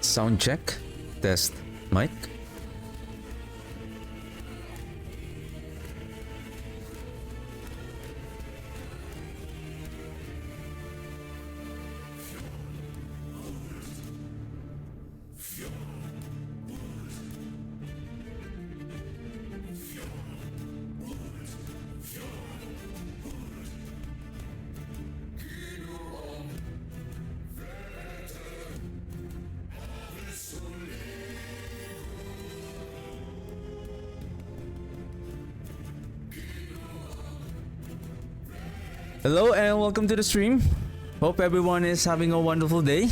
Sound check. Test mic. Hello and welcome to the stream. Hope everyone is having a wonderful day.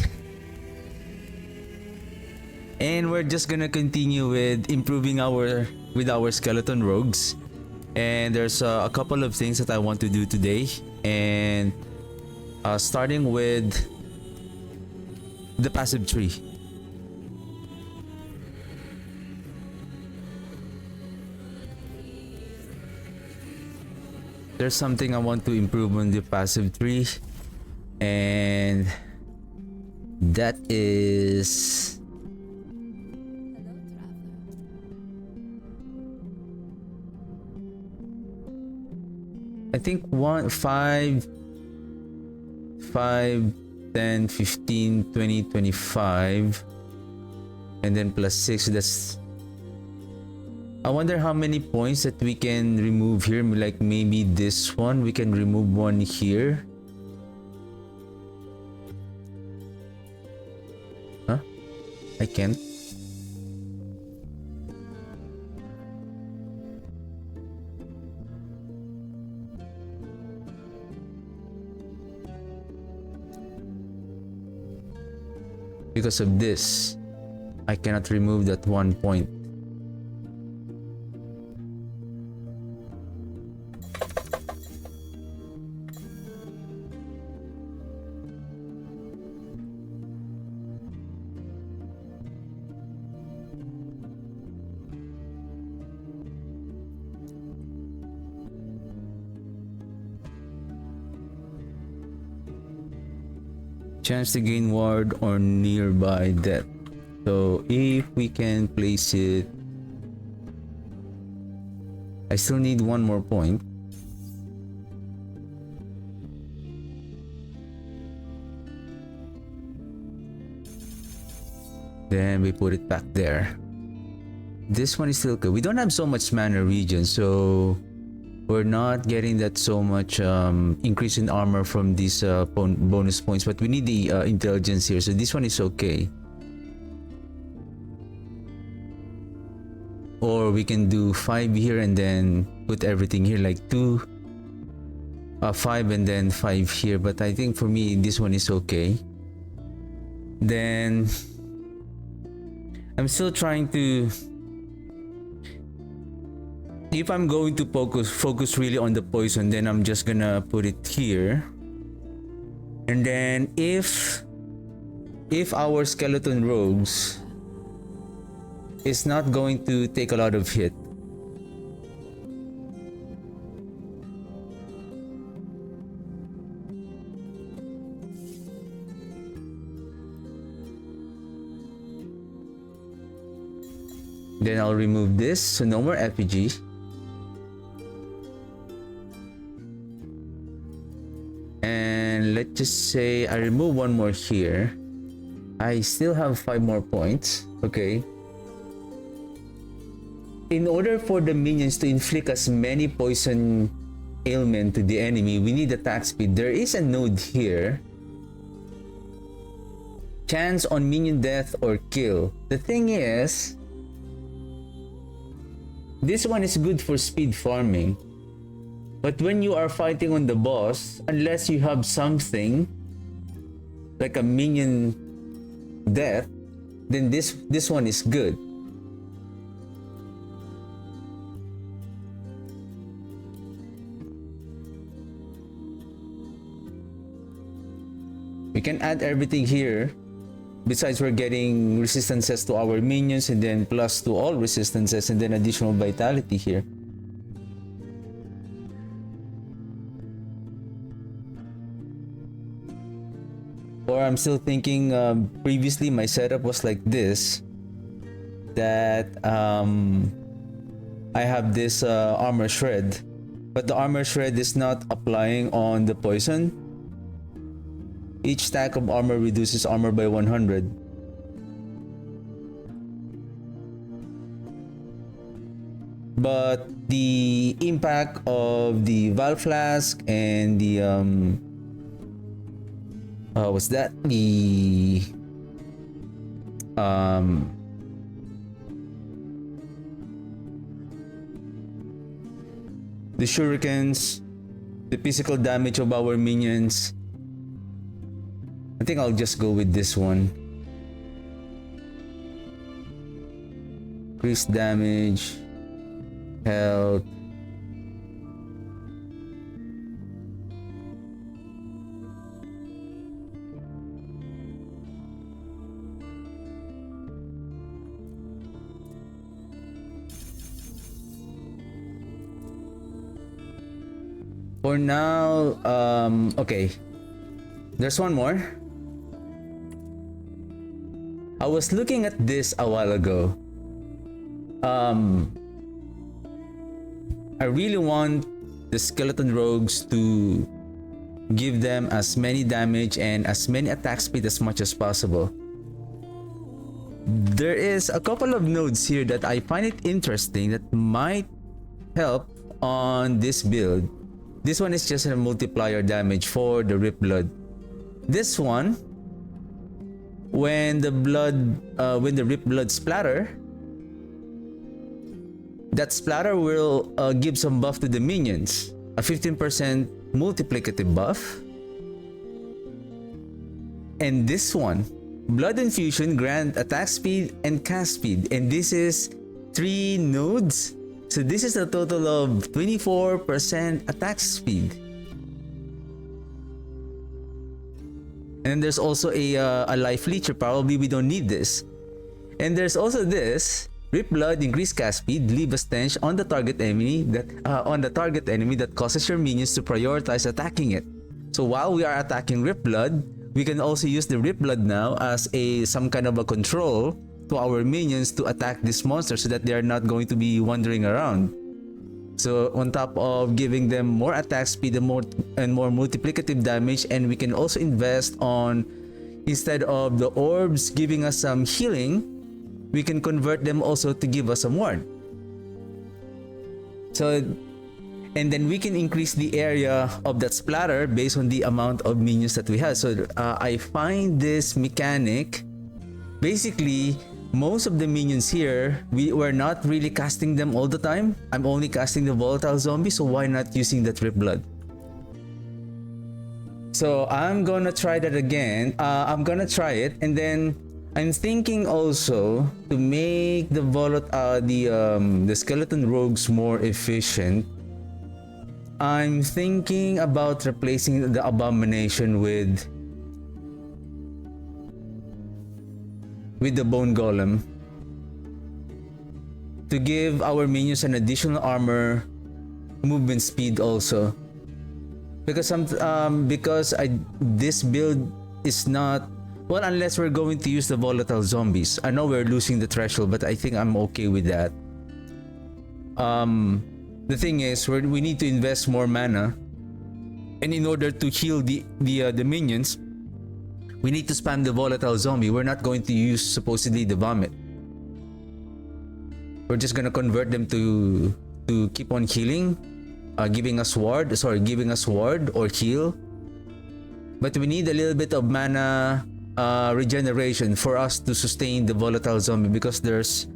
And we're just gonna continue with improving our skeleton rogues. And there's a couple of things that I want to do today. And starting with the passive tree. There's something I want to improve on the passive tree, and that is I think 1, 5, 5, 10, 15, 20, 25, and then plus 6. That's, I wonder how many points that we can remove here. Like maybe this one, we can remove one here. Huh? I can't. Because of this, I cannot remove that 1 point. Chance to gain ward or nearby death. So if we can place it, I still need 1 more point. Then we put it back there. This one is still good. We don't have so much mana regen, so we're not getting that so much increase in armor from these bonus points, but we need the intelligence here, so this one is okay. Or we can do 5 here and then put everything here, like 2, 5 and then 5 here, but I think for me this one is okay. Then I'm still trying to, if I'm going to focus really on the poison, then I'm just gonna put it here. And then if our skeleton rogues is not going to take a lot of hit, then I'll remove this, so no more effigy. And let's just say I remove 1 more here. I still have 5 more points. Okay. In order for the minions to inflict as many poison ailment to the enemy, we need attack speed. There is a node here. Chance on minion death or kill. The thing is, this one is good for speed farming. But when you are fighting on the boss, unless you have something like a minion death, then this one is good. We can add everything here. Besides, we're getting resistances to our minions and then plus to all resistances and then additional vitality here. Or I'm still thinking, previously my setup was like this, that I have this armor shred, but the armor shred is not applying on the poison. Each stack of armor reduces armor by 100. But the impact of the valve flask and the what's that? The shurikens, the physical damage of our minions. I think I'll just go with this one. Increased damage, health. For now, okay. There's one more. I was looking at this a while ago. I really want the skeleton rogues to give them as many damage and as many attack speed as much as possible. There is a couple of nodes here that I find it interesting that might help on this build. This one is just a multiplier damage for the Rip Blood. This one, when the Rip Blood splatter, that splatter will give some buff to the minions, a 15% multiplicative buff. And this one, Blood Infusion, grant attack speed and cast speed, and this is 3 nodes. So this is a total of 24% attack speed. And then there's also a life leecher. Probably we don't need this. And there's also this Rip Blood, increase cast speed, leave a stench on the target enemy that causes your minions to prioritize attacking it. So while we are attacking Rip Blood, we can also use the Rip Blood now as some kind of a control to our minions to attack this monster so that they are not going to be wandering around. So on top of giving them more attack speed and more multiplicative damage, and we can also invest on, instead of the orbs giving us some healing, we can convert them also to give us some ward. So, and then we can increase the area of that splatter based on the amount of minions that we have. So I find this mechanic, basically most of the minions here, we were not really casting them all the time. I'm only casting the volatile zombie, so why not using that Rip Blood? So I'm gonna try that again. I'm gonna try it, and then I'm thinking also to make the skeleton rogues more efficient. I'm thinking about replacing the abomination with the bone golem to give our minions an additional armor, movement speed also. Because this build is not, well, unless we're going to use the volatile zombies. I know we're losing the threshold, but I think I'm okay with that. The thing is, we need to invest more mana, and in order to heal the minions, we need to spam the volatile zombie. We're not going to use supposedly the vomit. We're just gonna convert them to keep on healing, giving us ward or heal. But we need a little bit of mana regeneration for us to sustain the volatile zombie, because there's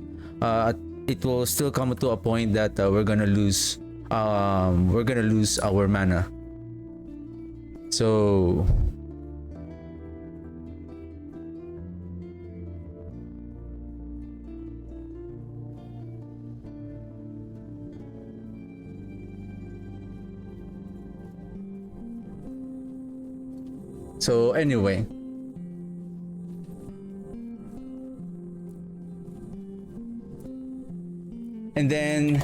it will still come to a point that we're gonna lose our mana. So anyway, and then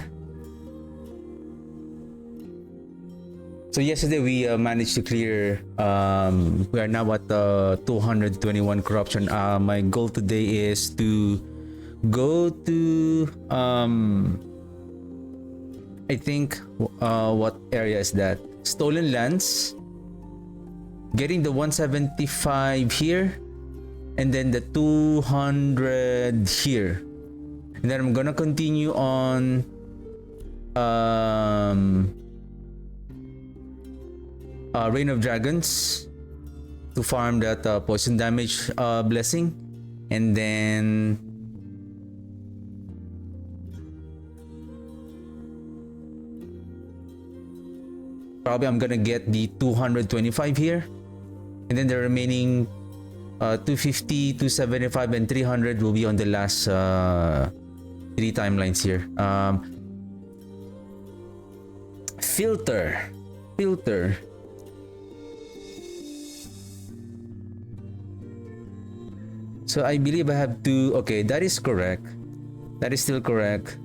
So yesterday we managed to clear. We are now at 221 corruption. My goal today is to go to I think what area is that? Stolen lands. Getting the 175 here, and then the 200 here, and then I'm gonna continue on Reign of Dragons to farm that poison damage blessing, and then probably I'm gonna get the 225 here, and then the remaining 250, 275, and 300 will be on the last 3 timelines here. Filter. So I believe I have to. Okay, that is correct. That is still correct.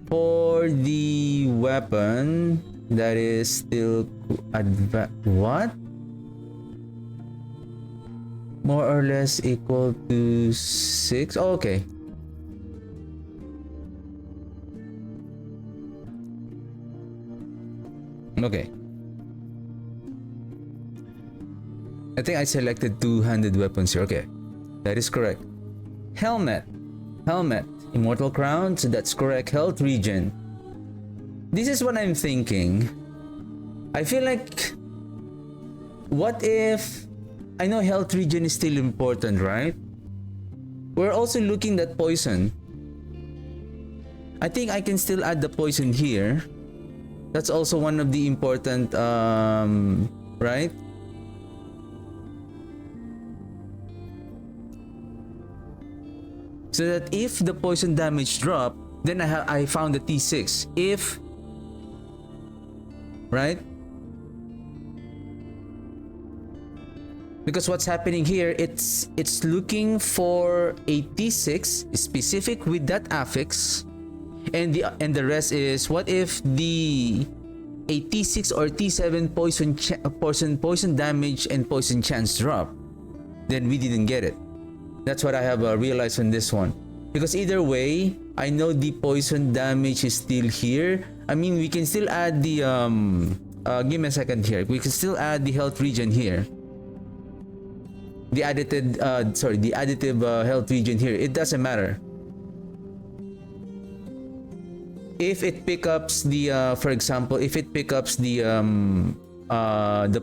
For the weapon, that is still what? More or less equal to 6. Oh, okay. Okay. I think I selected two-handed weapons here. Okay. That is correct. Helmet. Immortal Crown. So that's correct. Health regen. This is what I'm thinking. I feel like, what if, I know health regen is still important, right? We're also looking at poison. I think I can still add the poison here. That's also one of the important, right? So that if the poison damage drop, then I found the T6. If, right? Because what's happening here, it's looking for a T6 specific with that affix, and the rest is, what if a T6 or T7 poison damage and poison chance drop, then we didn't get it. That's what I have realized on this one. Because either way, I know the poison damage is still here. I mean, we can still add the give me a second here. We can still add the health regen here. The additive health regen here. It doesn't matter. If it picks the for example, if it picks the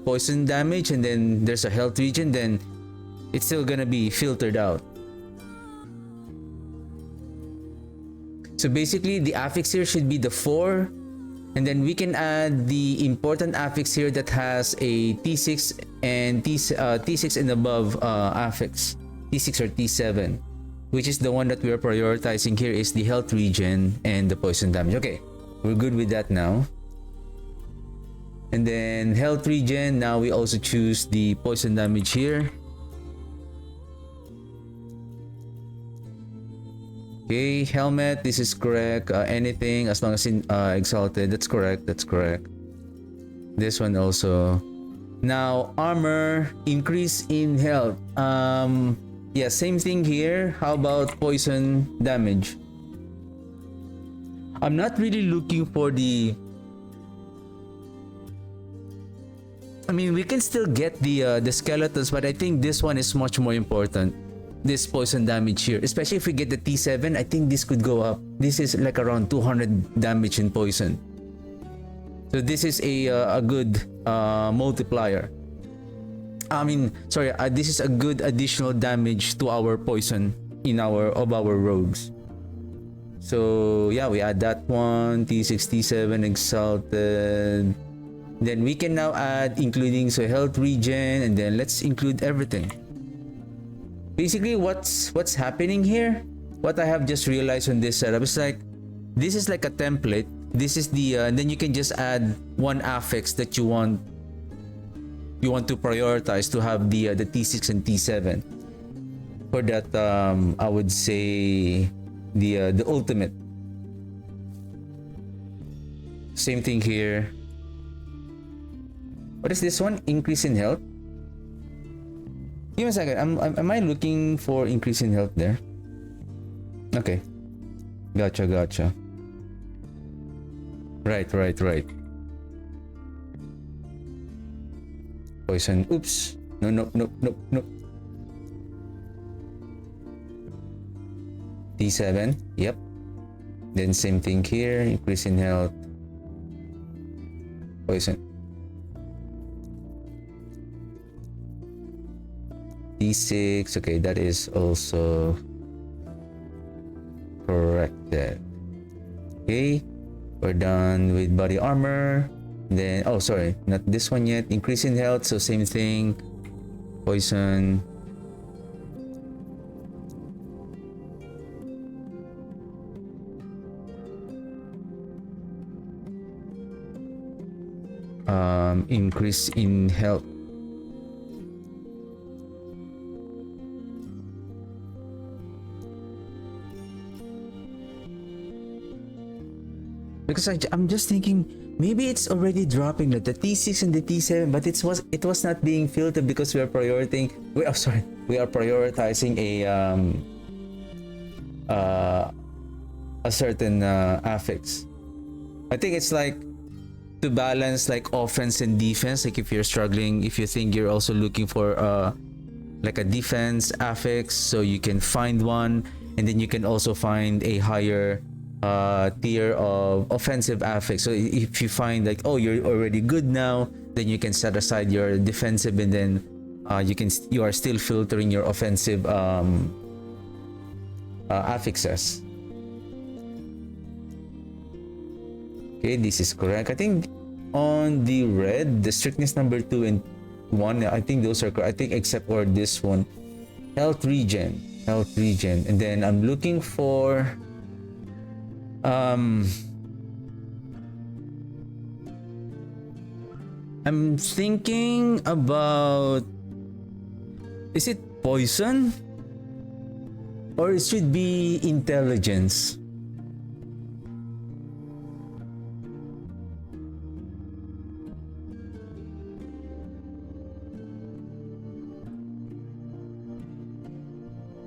poison damage and then there's a health regen, then it's still gonna be filtered out. So basically, the affix here should be the 4, and then we can add the important affix here that has a T6 and T6 and above affix, T6 or T7, which is the one that we are prioritizing here, is the health regen and the poison damage. Okay, we're good with that now. And then health regen, now we also choose the poison damage here. Okay, helmet, this is correct. Anything as long as in exalted, that's correct. This one also. Now armor, increase in health. Yeah, same thing here. How about poison damage? I'm not really looking for the, I mean, we can still get the skeletons, but I think this one is much more important. This poison damage here, especially if we get the T7, I think this could go up. This is like around 200 damage in poison. So this is a good multiplier. I mean, sorry, this is a good additional damage to our poison in our rogues. So yeah, we add that one, T6, T7, exalted. Then we can now add, including health regen, and then let's include everything. Basically, what's happening here, what I have just realized on this setup is like, this is like a template. This is the and then you can just add one affix that you want to prioritize to have the T6 and T7 for that. I would say the ultimate. Same thing here. What is this one? Increase in health. Give me a second. Am I looking for increase in health there? Okay. Gotcha. Right. Poison. Oops. No. D7. Yep. Then same thing here. Increase in health. Poison. D6. Okay, that is also corrected. Okay, we're done with body armor. Then, oh, sorry, not this one yet. Increase in health, so same thing. Poison. Increase in health. Because I'm just thinking maybe it's already dropping the T6 and the T7, but it was not being filtered because we are prioritizing. We are prioritizing a certain affix. I think it's like to balance like offense and defense. Like if you're struggling, if you think you're also looking for like a defense affix, so you can find one, and then you can also find a higher tier of offensive affix. So if you find like, oh, you're already good now, then you can set aside your defensive, and then you are still filtering your offensive affixes. Okay, this is correct. I think on the red, the strictness number 2 and 1, I think those are correct. I think except for this one, health regen, and then I'm looking for I'm thinking about, is it poison or it should be intelligence?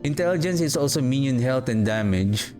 Intelligence is also minion health and damage.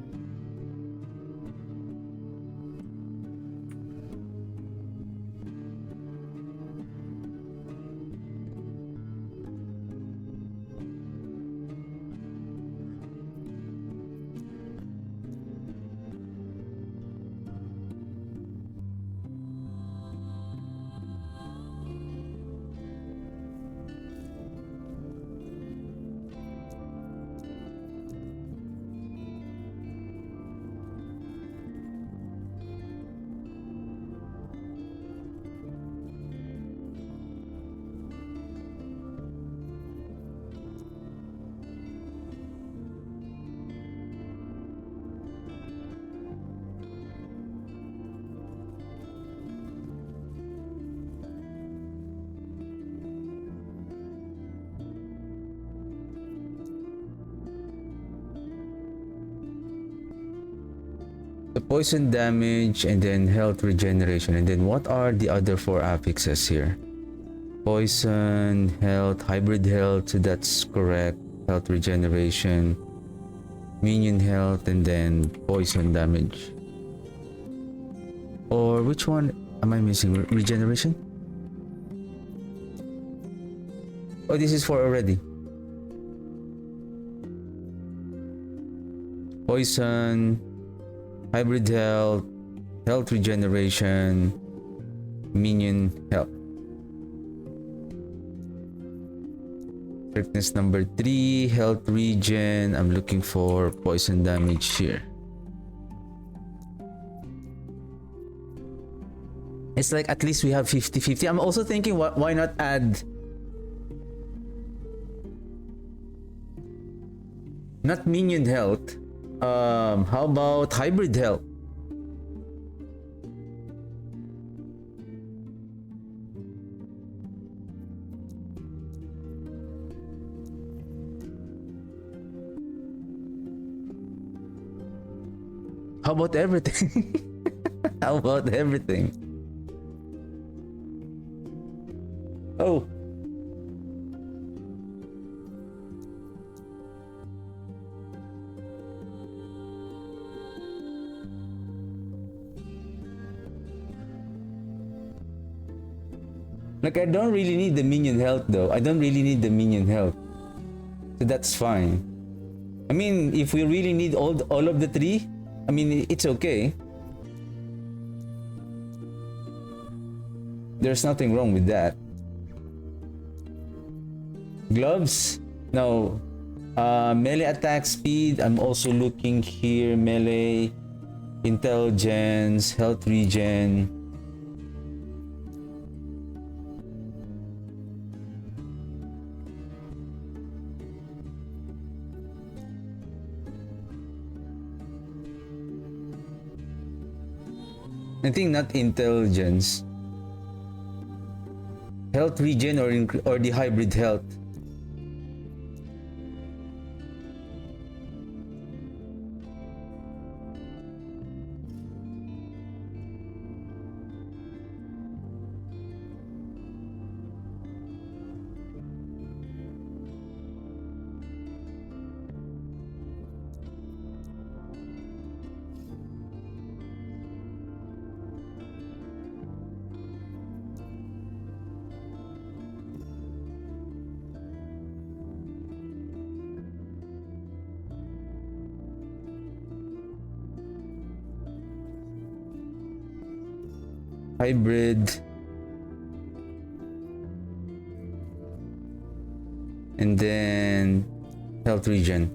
The poison damage and then health regeneration. And then what are the other 4 affixes here? Poison, health, hybrid health, so that's correct. Health regeneration, minion health, and then poison damage. Or which one am I missing? Regeneration? Oh, this is 4 already. Poison, hybrid health, health regeneration, minion health. Strictness number 3, health regen. I'm looking for poison damage here. It's like at least we have 50-50. I'm also thinking, why not add not minion health? How about hybrid health? How about everything? How about everything? Oh. Like, I don't really need the minion health though. I don't really need the minion health. So that's fine. I mean, if we really need all of the three, I mean, it's okay. There's nothing wrong with that. Gloves? No. Melee attack speed. I'm also looking here. Melee, intelligence, health regen. I think not intelligence. Health regen or the hybrid health. Hybrid. And then health regen.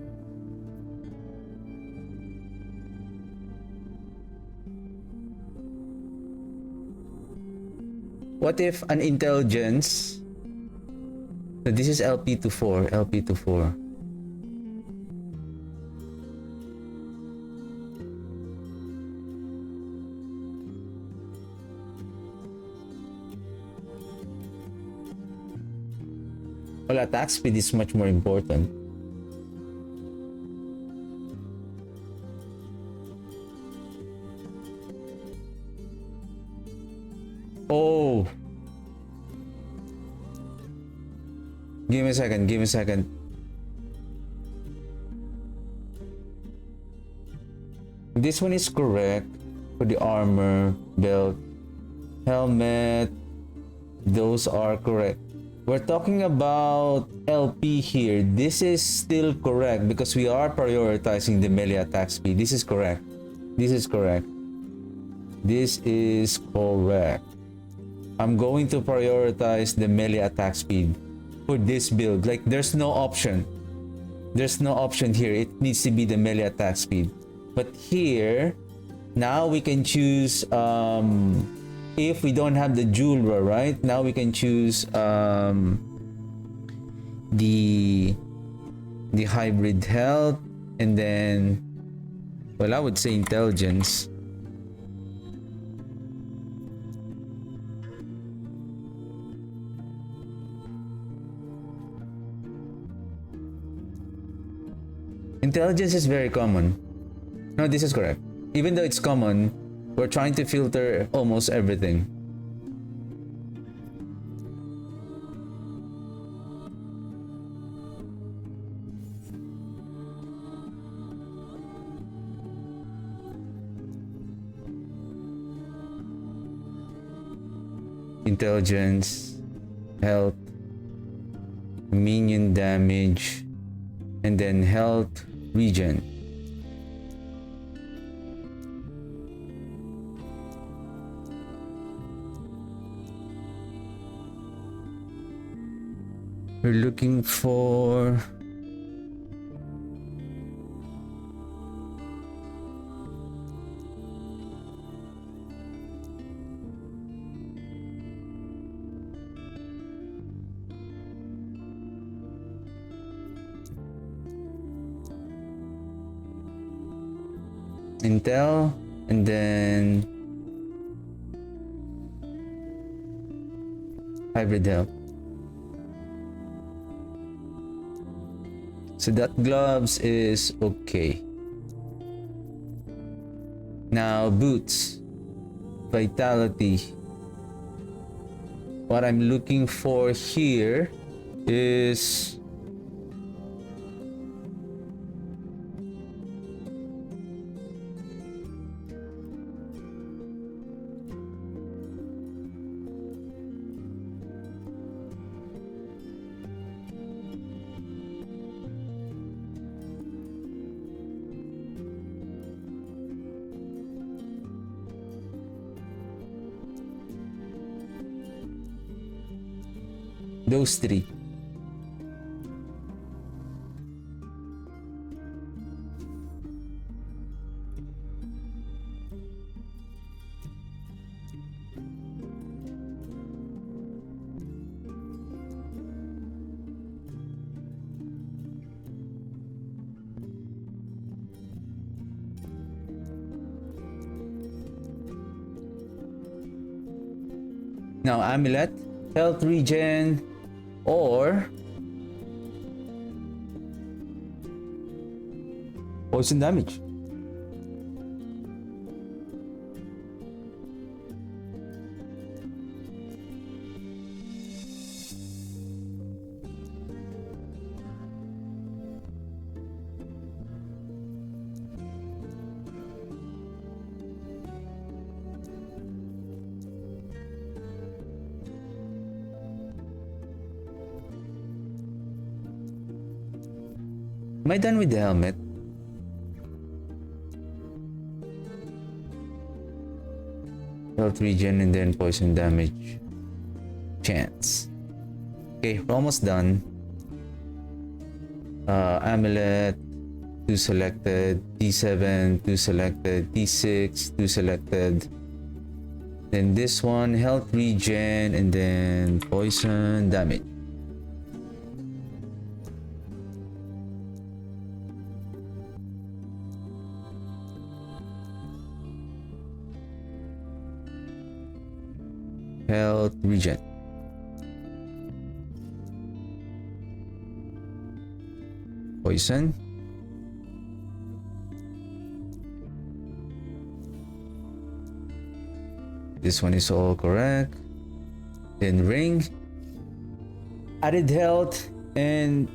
What if an intelligence? So this is LP to 4, LP to 4. Well, attack speed is much more important. Oh. Give me a second, give me a second. This one is correct for the armor, belt, helmet. Those are correct. We're talking about LP here. This is still correct because we are prioritizing the melee attack speed. This is correct. This is correct. This is correct. I'm going to prioritize the melee attack speed for this build. Like, there's no option. There's no option here. It needs to be the melee attack speed. But here, now we can choose, if we don't have the jeweler, right? Now we can choose the hybrid health, and then, well, I would say intelligence. Intelligence is very common. No, this is correct. Even though it's common, we're trying to filter almost everything. Intelligence, health, minion damage, and then health regen. We're looking for Intel, and then hybrid health. So that gloves is okay. Now boots. vitality. What I'm looking for here is those three. Now amulet, health regen, or poison damage. Am I done with the helmet? Health regen and then poison damage. Chance. Okay, we're almost done. Amulet, 2 selected. D7, 2 selected. D6, 2 selected. Then this one, health regen and then poison damage. Health regen. Poison. This one is all correct. Then ring. Added health and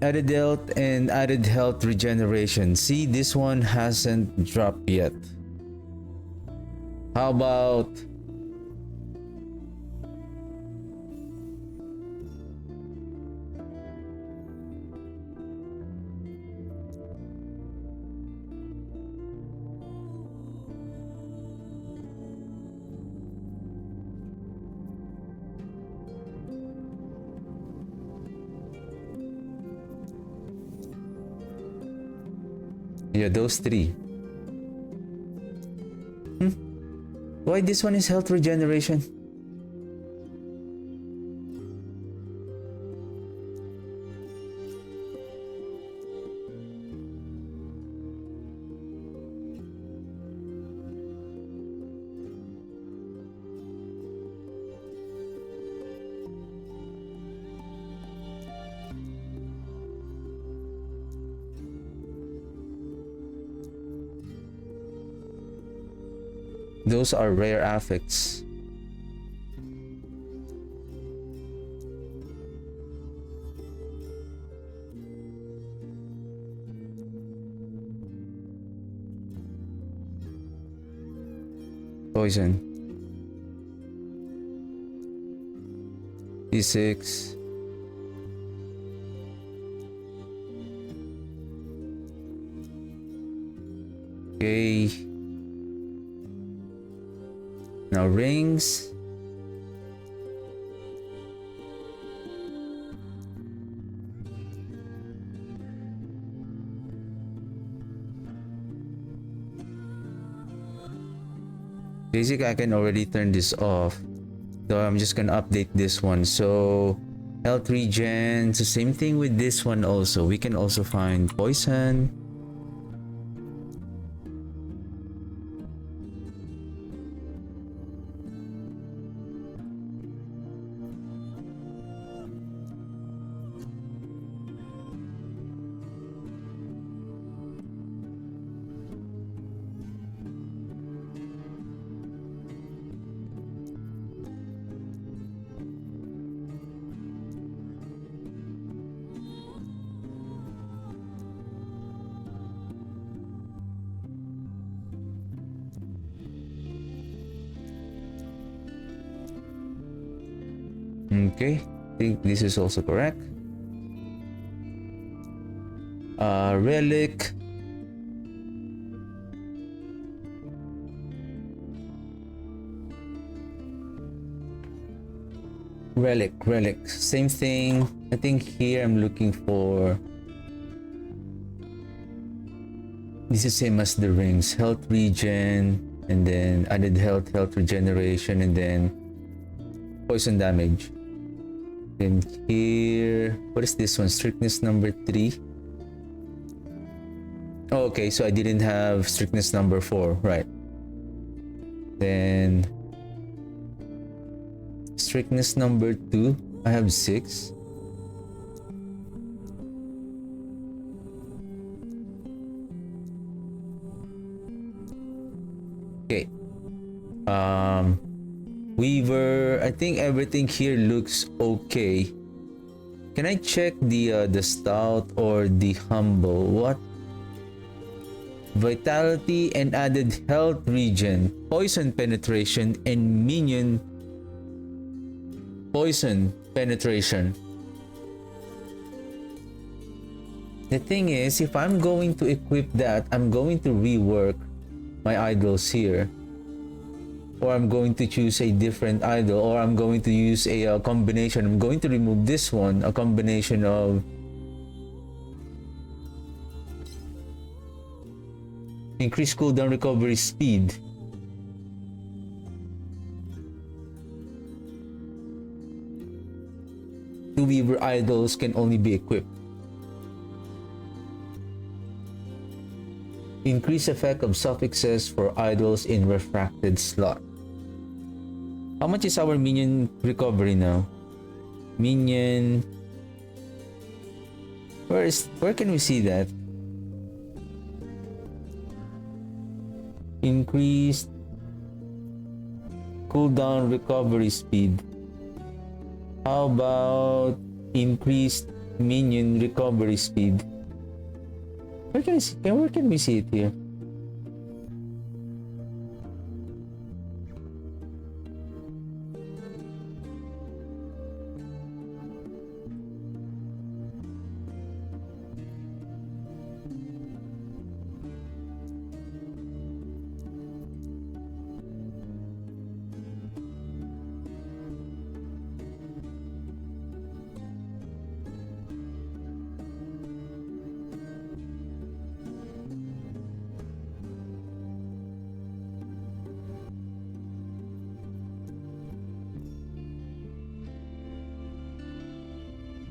added health regeneration. See, this one hasn't dropped yet. How about yeah, those three. Why this one is health regeneration? Those are rare affects. Poison. D6. Okay. Now rings. Basically, I can already turn this off. So I'm just gonna update this one. So health regen. So same thing with this one also. We can also find poison. Okay, I think this is also correct. Relic. Relic. Same thing. I think here I'm looking for. This is same as the rings. Health regen, and then added health regeneration, and then poison damage. Then here, what is this one? Strictness number 3. Oh, okay, so I didn't have strictness number 4, right? Then strictness number 2, I have 6. Okay. Weaver, I think everything here looks okay. Can I check the stout or the humble? What? Vitality and added health regen, poison penetration, and minion poison penetration. The thing is, if I'm going to equip that, I'm going to rework my idols here. Or I'm going to choose a different idol, or I'm going to use a combination. I'm going to remove this one, a combination of increase cooldown recovery speed. Two Weaver idols can only be equipped. Increase effect of suffixes for idols in refracted slot. How much is our minion recovery now? Minion. Where can we see that? Increased cooldown recovery speed. How about increased minion recovery speed? Where can we see it here?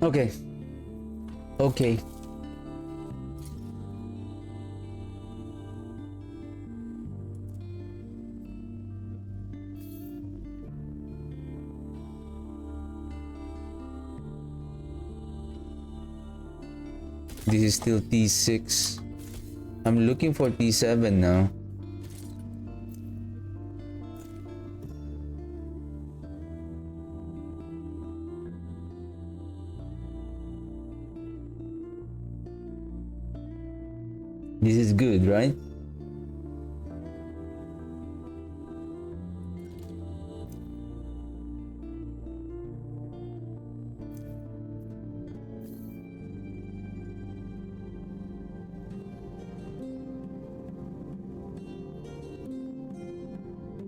Okay. Okay. This is still T6. I'm looking for T7 now. This is good, right?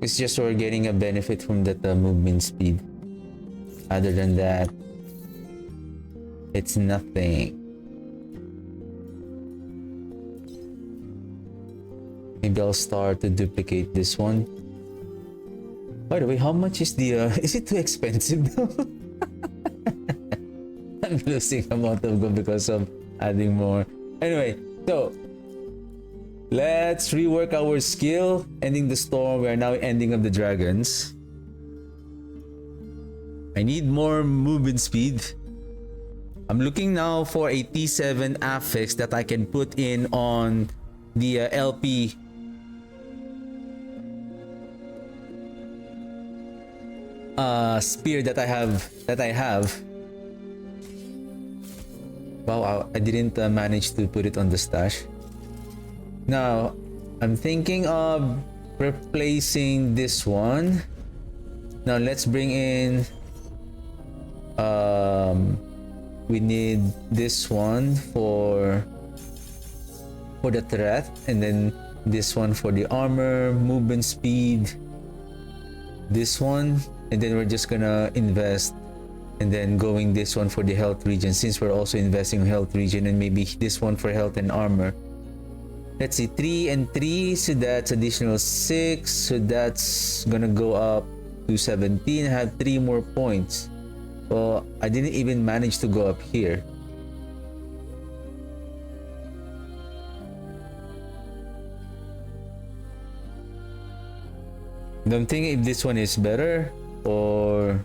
It's just we're getting a benefit from that movement speed. Other than that, it's nothing. Maybe I'll start to duplicate this one. By the way, how much is the is it too expensive now? I'm losing amount of gold because of adding more. Anyway, so let's rework our skill. Ending the storm. We are now ending of the dragons. I need more movement speed. I'm looking now for a T7 affix that I can put in on the LP spear that I have. Wow, I didn't manage to put it on the stash. Now, I'm thinking of replacing this one. Now let's bring in Um, we need this one for the threat, and then this one for the armor, movement speed, this one, and then we're just gonna invest and then going this one for the health region, since we're also investing in health region, and maybe this one for health and armor. Let's see, 3 and 3, so that's additional 6, so that's gonna go up to 17. I have 3 more points. Well, I didn't even manage to go up here. And I'm thinking if this one is better or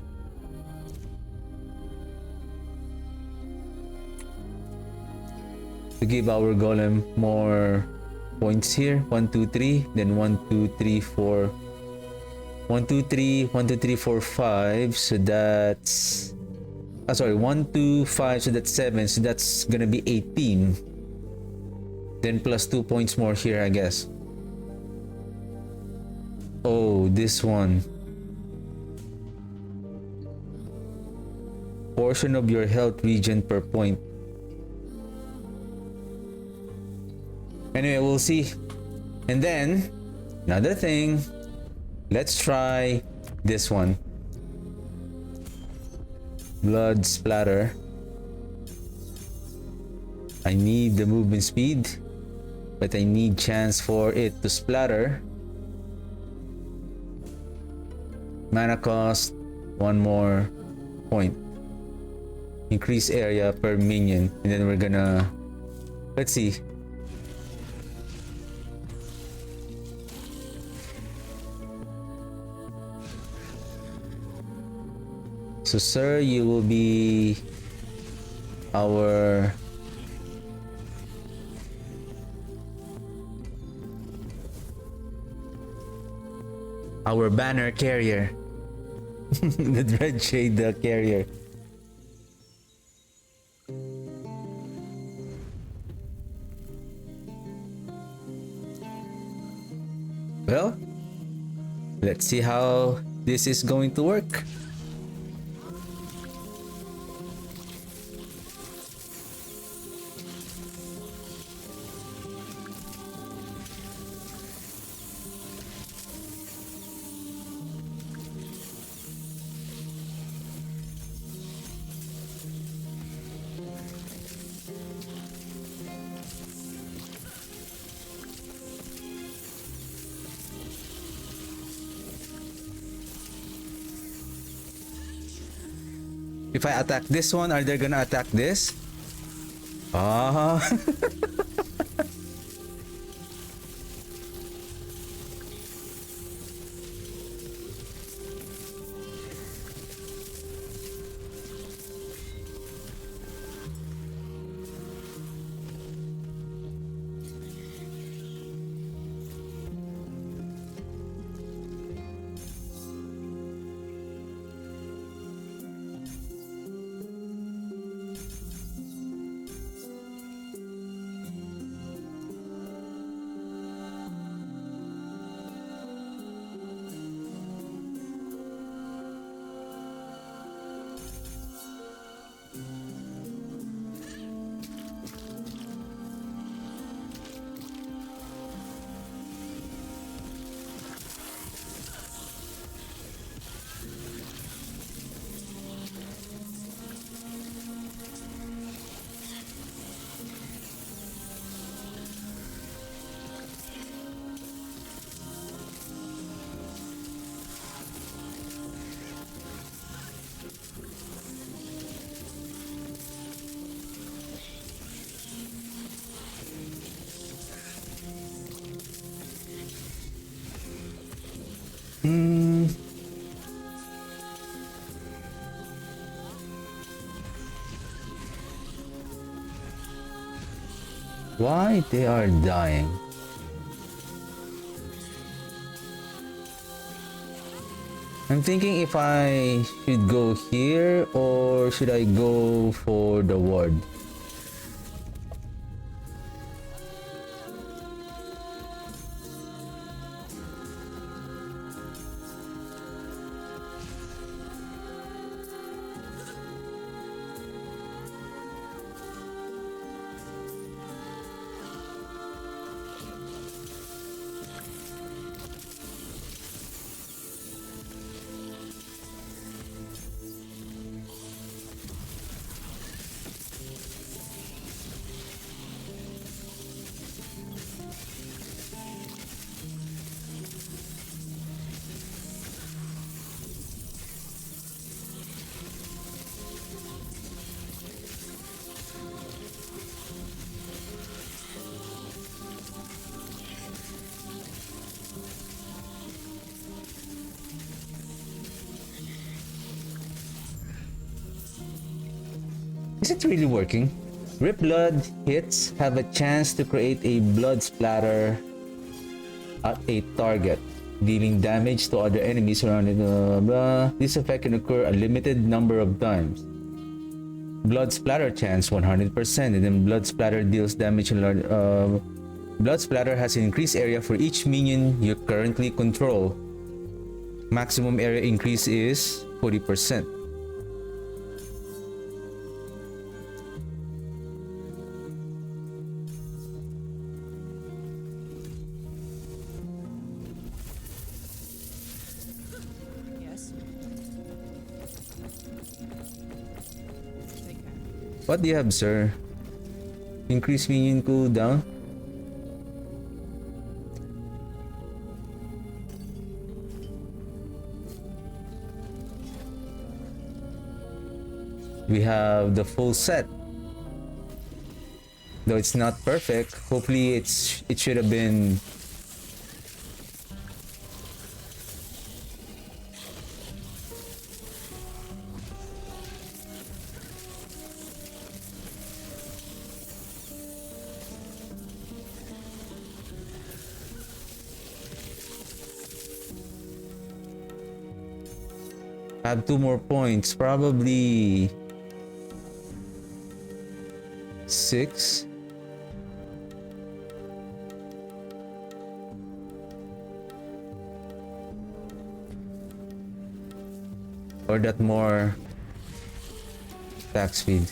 to give our golem more points here. 1 2 3, then 1 2 3 4, 1 2 3, 1 2 3 4 5, so that's 1 2 5, so that's 7, so that's gonna be 18, then plus 2 points more here, I guess. Oh, this one, portion of your health region per point. Anyway, we'll see. And then another thing, let's try this one, blood splatter. I need the movement speed, but I need chance for it to splatter. Mana cost, 1 more point. Increase area per minion, and then we're gonna, let's see. So sir, you will be our banner carrier. The Dread Shade carrier. Well, let's see how this is going to work. If I attack this one, are they gonna attack this? Ah. Why they are dying? I'm thinking if I should go here or should I go for the ward? Is it really working? Rip blood hits have a chance to create a blood splatter at a target, dealing damage to other enemies around it. This effect can occur a limited number of times. Blood splatter chance 100%, and then blood splatter deals damage in large. Blood splatter has an increased area for each minion you currently control. Maximum area increase is 40%. What do you have, sir? Increase minion cooldown? We have the full set. Though it's not perfect, hopefully it should have been have 2 more points, probably 6. Or that more attack speed.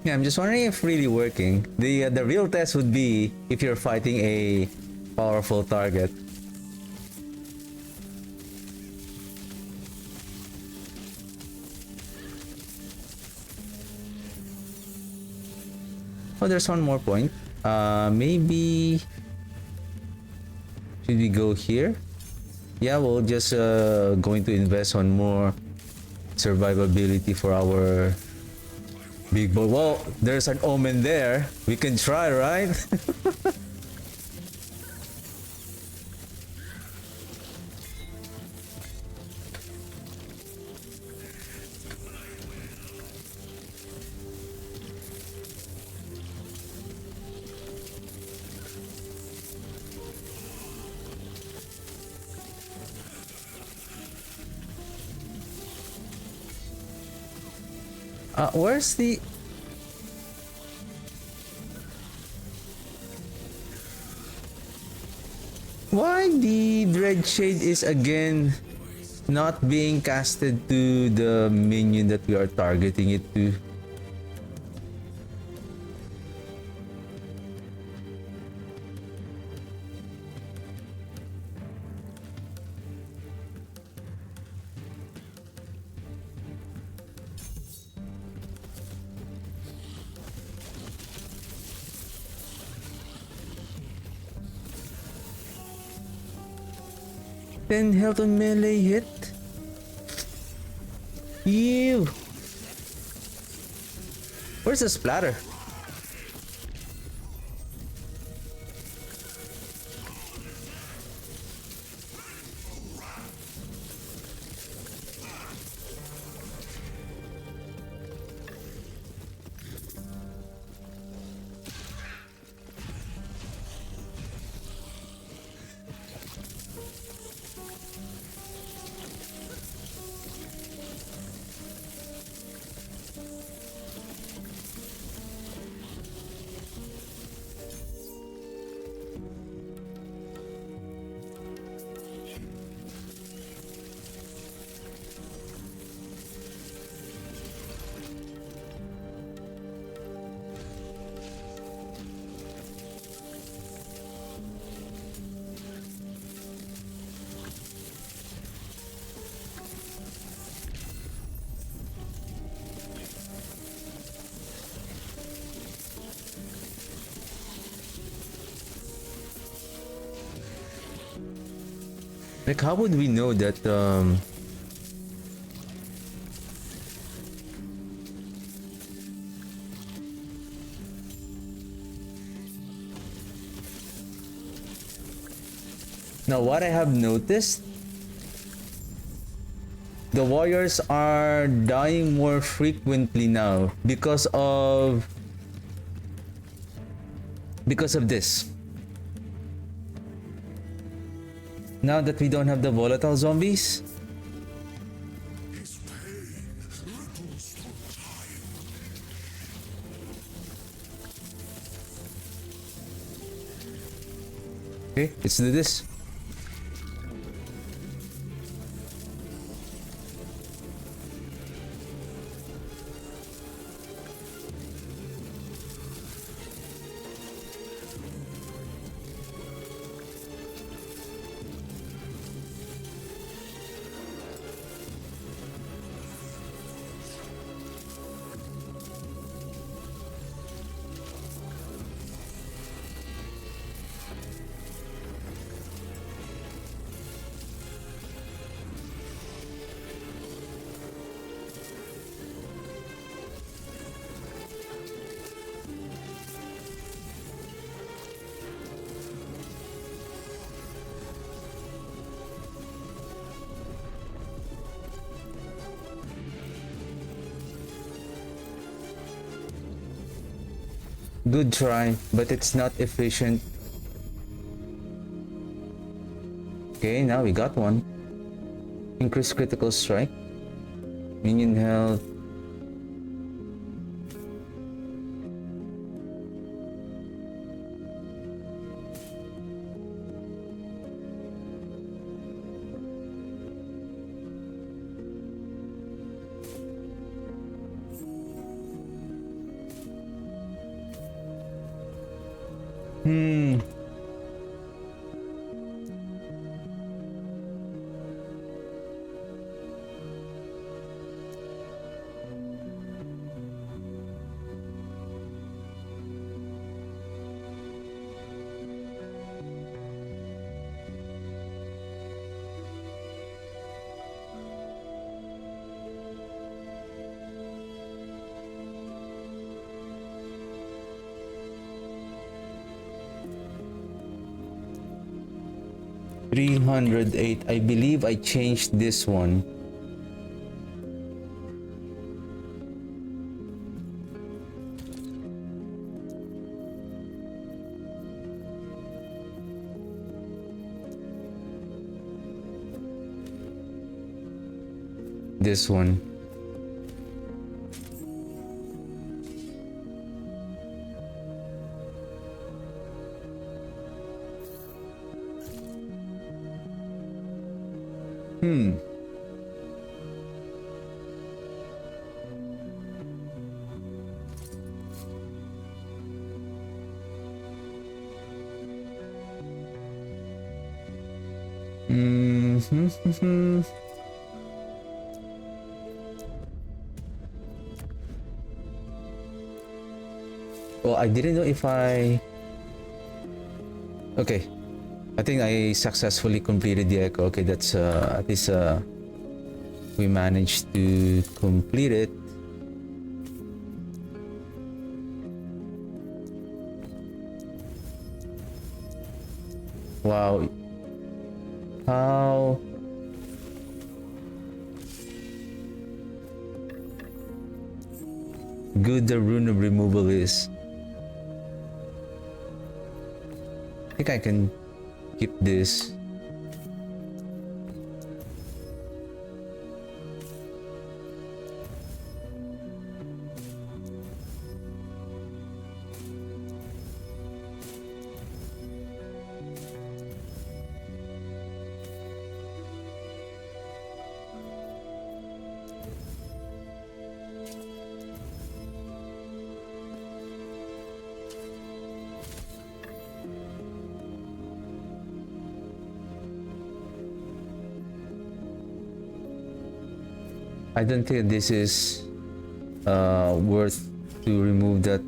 Yeah, I'm just wondering if really working. The real test would be if you're fighting a powerful target. Oh, there's one more point. Maybe should we go here? Yeah, we'll just going to invest on more survivability for our big boy. Well, there's an omen there. We can try, right? Where's the... Why the Dread Shade is again not being casted to the minion that we are targeting it to? Then health on melee hit. Ew. Where's the splatter? Like, how would we know that Now, what I have noticed, the warriors are dying more frequently now because of this. Now that we don't have the volatile zombies. Okay, let's do this. Good try, but it's not efficient. Okay, now we got one. Increase critical strike. Minion health. $308. I believe I changed this one. This one. Well, I didn't know if Okay. I think I successfully completed the echo. Okay, that's at least we managed to complete it. Wow. How good the rune of removal is. I think I can keep this. I don't think this is worth to remove that.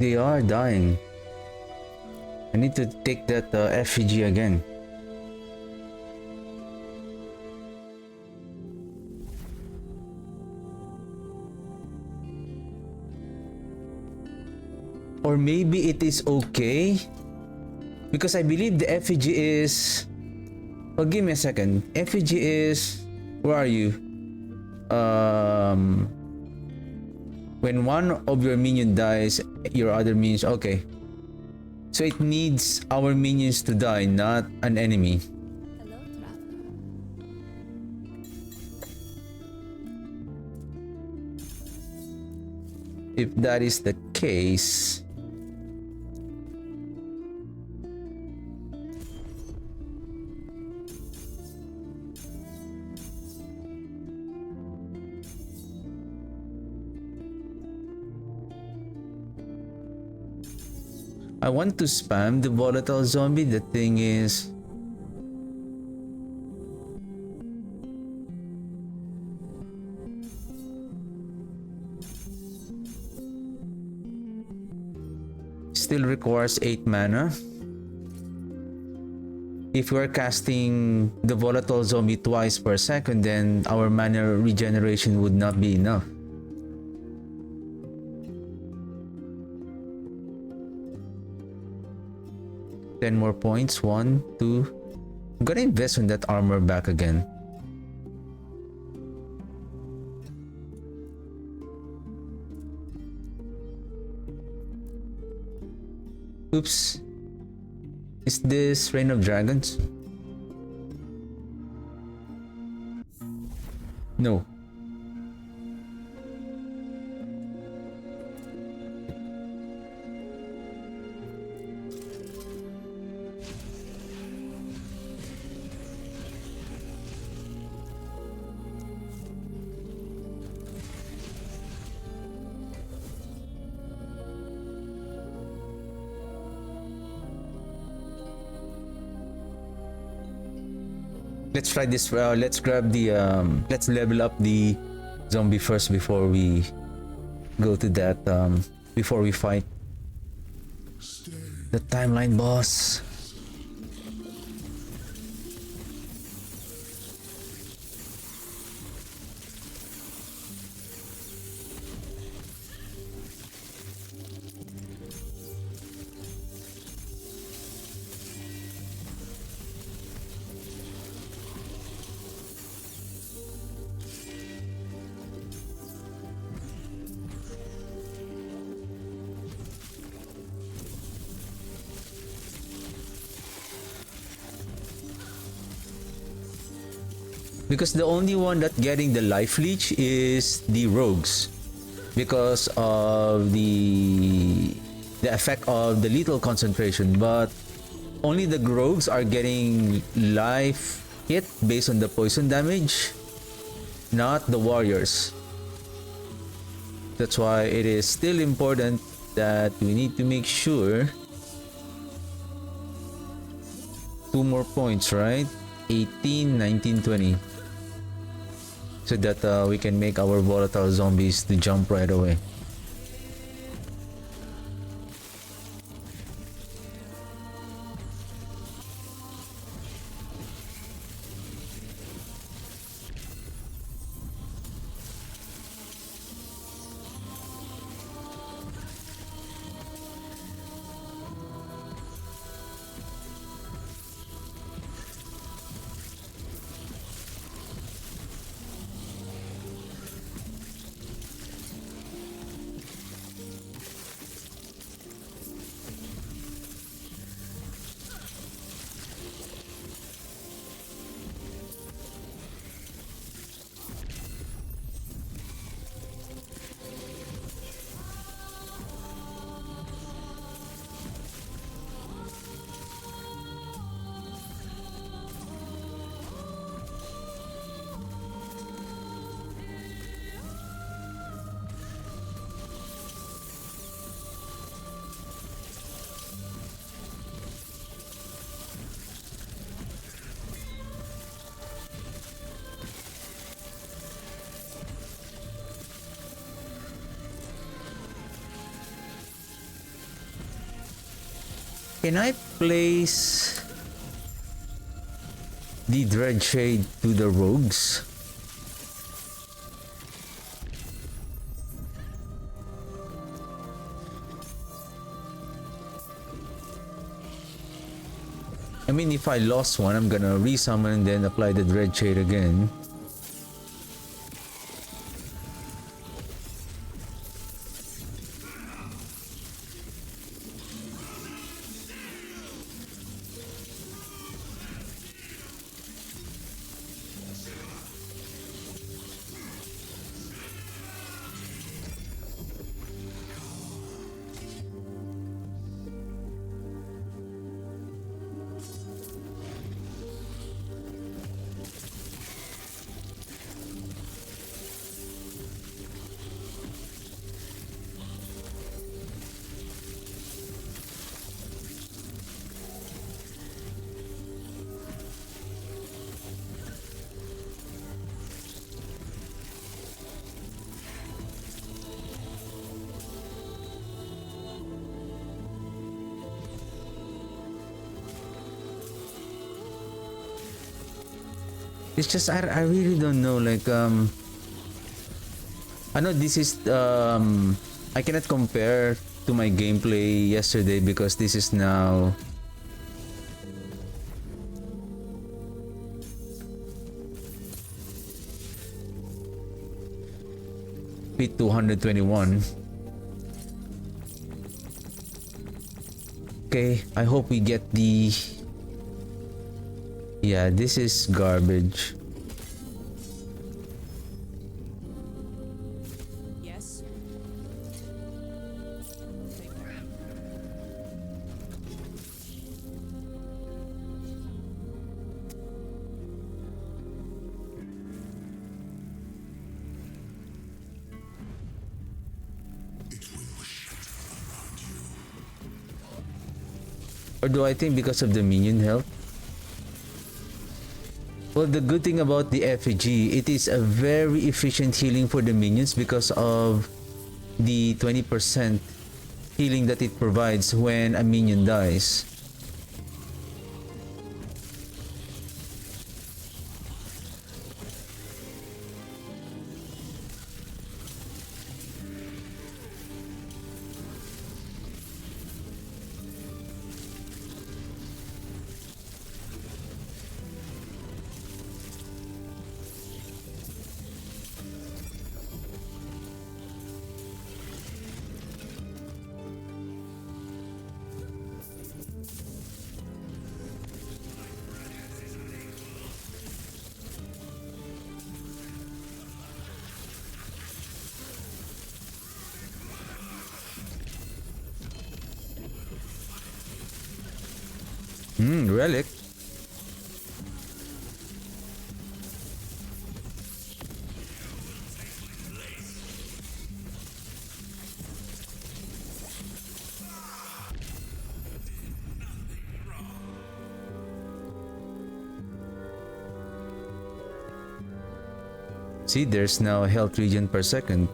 They are dying. I need to take that effigy again. Or maybe it is okay because I believe the effigy is... Oh, give me a second. Effigy is... Where are you? When one of your minion dies, your other minions... Okay. So it needs our minions to die, not an enemy. Hello, traveler. If that is the case... I want to spam the volatile zombie. The thing is... Still requires 8 mana. If we're casting the volatile zombie twice per second, then our mana regeneration would not be enough. Ten more points. 1, 2. I'm gonna invest in that armor back again. Oops. Is this Reign of Dragons? No. Let's try this. Let's grab the let's level up the zombie first before we go to that before we fight the timeline boss. Because the only one that getting the life leech is the rogues, because of the effect of the lethal concentration. But only the rogues are getting life hit based on the poison damage, not the warriors. That's why it is still important that we need to make sure. 2 more points, right? 18, 19, 20. So that we can make our volatile zombies to jump right away. Can I place the Dread Shade to the rogues? I mean, if I lost one, I'm gonna resummon and then apply the Dread Shade again. It's just I really don't know, like I know this is I cannot compare to my gameplay yesterday because this is now P 221. Okay, I hope we get the... Yeah, this is garbage. Yes. Or do I think because of the minion health? Well, the good thing about the effigy, it is a very efficient healing for the minions because of the 20% healing that it provides when a minion dies. Relic. See, there's now a health regen per second.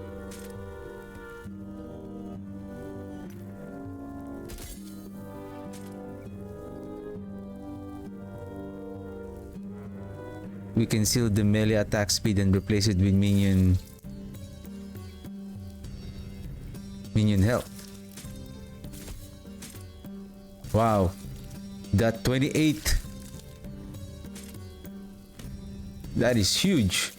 We can seal the melee attack speed and replace it with minion health. Wow, that 28. That is huge.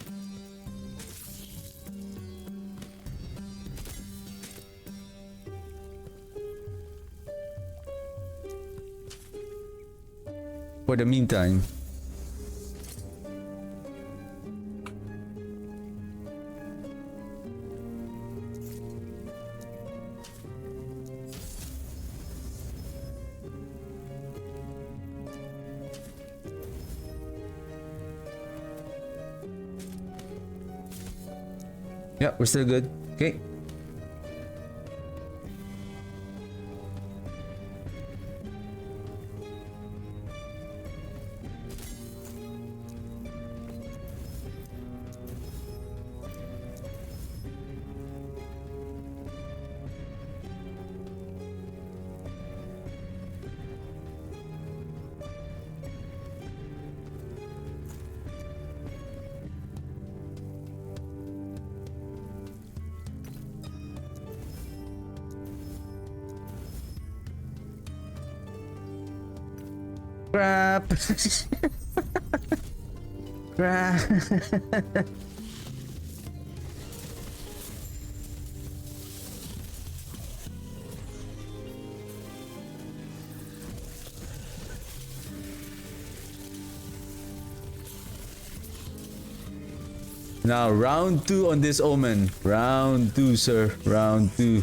For the meantime, yeah, we're still good. Okay. Crap. Crap. Now, round 2 on this omen. Round 2, sir. Round 2.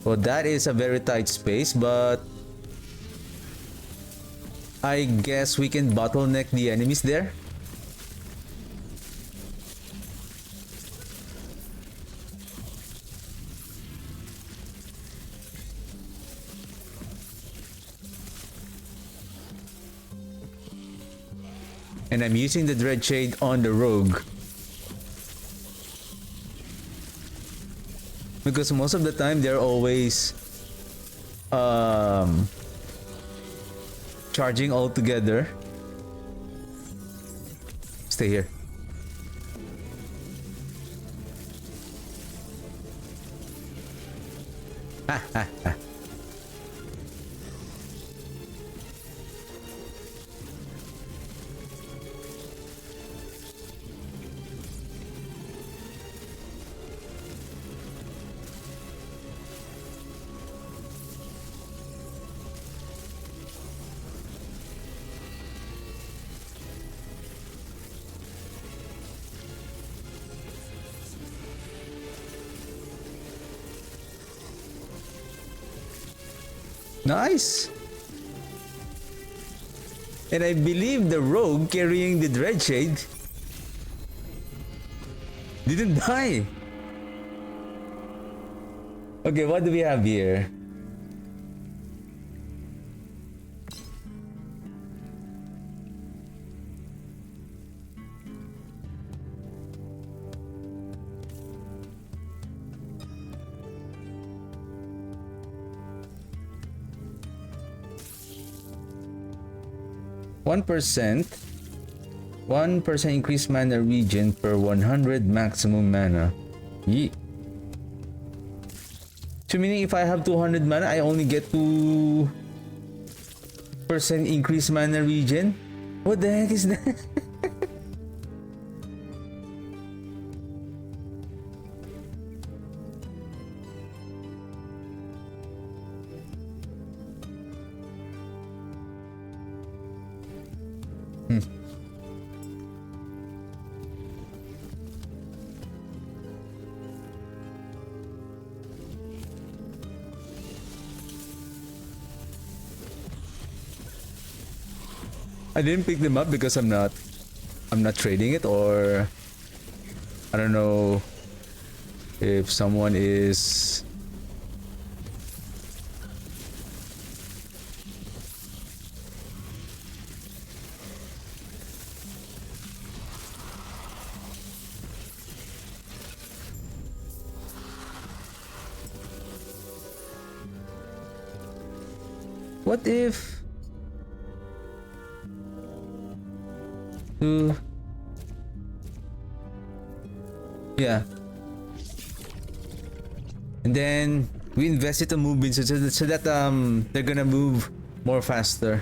Well, that is a very tight space, but I guess we can bottleneck the enemies there. And I'm using the Dread Shade on the rogue. Because most of the time they're always charging all together. Stay here. Nice! And I believe the rogue carrying the Dread Shade didn't die. Okay, what do we have here? One percent increased mana regen per 100 maximum mana. Yeet. So meaning if I have 200 mana, I only get 2% increased mana regen? What the heck is that? I didn't pick them up because I'm not trading it, or I don't know if someone is what if yeah, and then we invest it in movement so that they're gonna move more faster.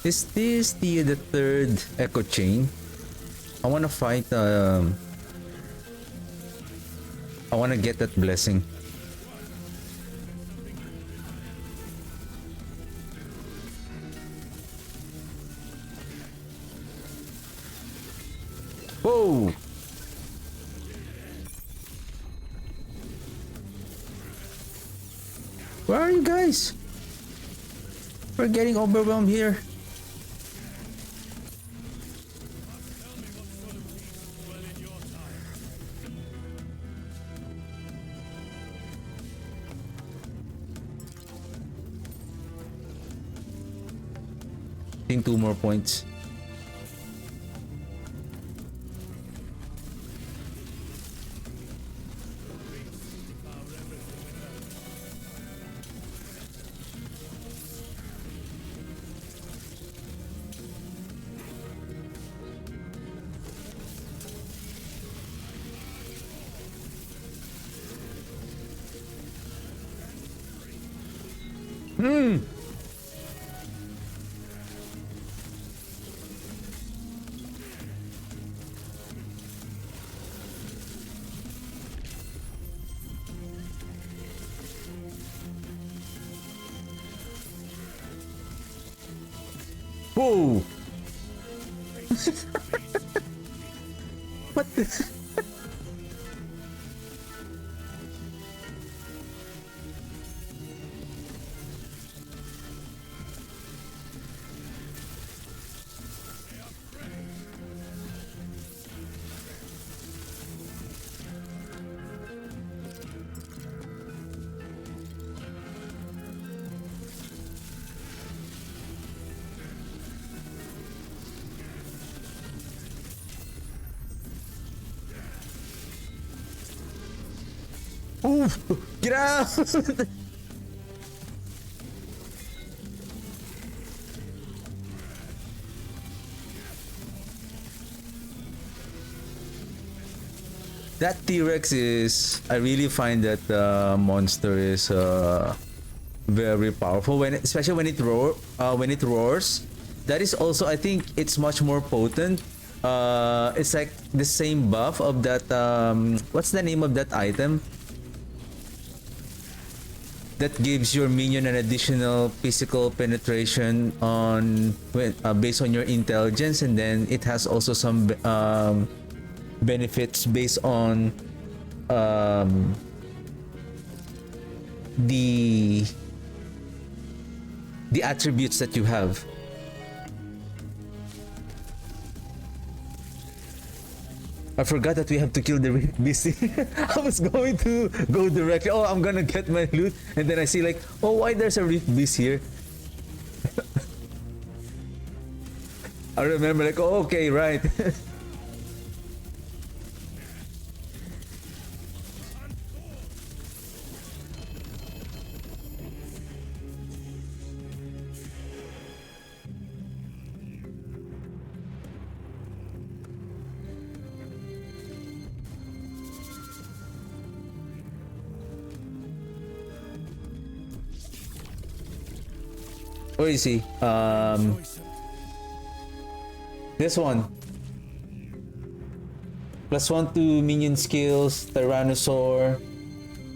Is this the third echo chain? I wanna fight I wanna get that blessing. Whoa! Where are you guys? We're getting overwhelmed here. think 2 more points. Whoa! What the? Oof! Get out! That T-Rex is... I really find that monster is very powerful especially when it roars. That is also, I think it's much more potent. It's like the same buff of that what's the name of that item? That gives your minion an additional physical penetration on based on your intelligence, and then it has also some benefits based on the attributes that you have. I forgot that we have to kill the beast. I was going to go directly. Oh, I'm gonna get my loot, and then I see like, oh, why there's a reef beast here? I remember like, oh, okay, right. Where is he? This one. +1 to minion skills, Tyrannosaur.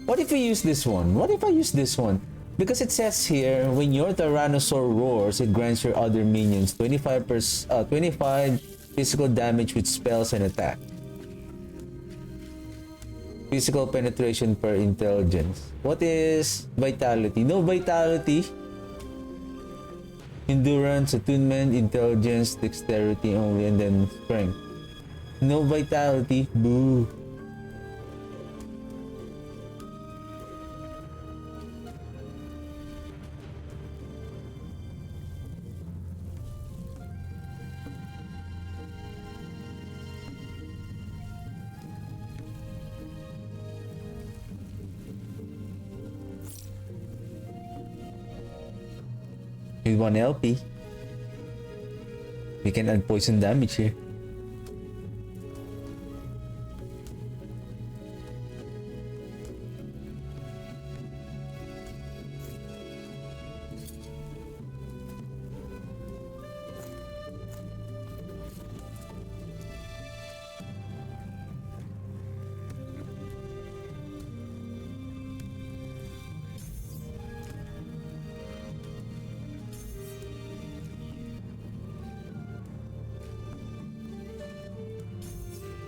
What if we use this one? What if I use this one? Because it says here, when your Tyrannosaur roars, it grants your other minions 25 physical damage with spells and attack. Physical penetration per intelligence. What is vitality? No vitality. Endurance, attunement, intelligence, dexterity only, and then strength. No vitality. Boo. With 1 LP, we can add poison damage here.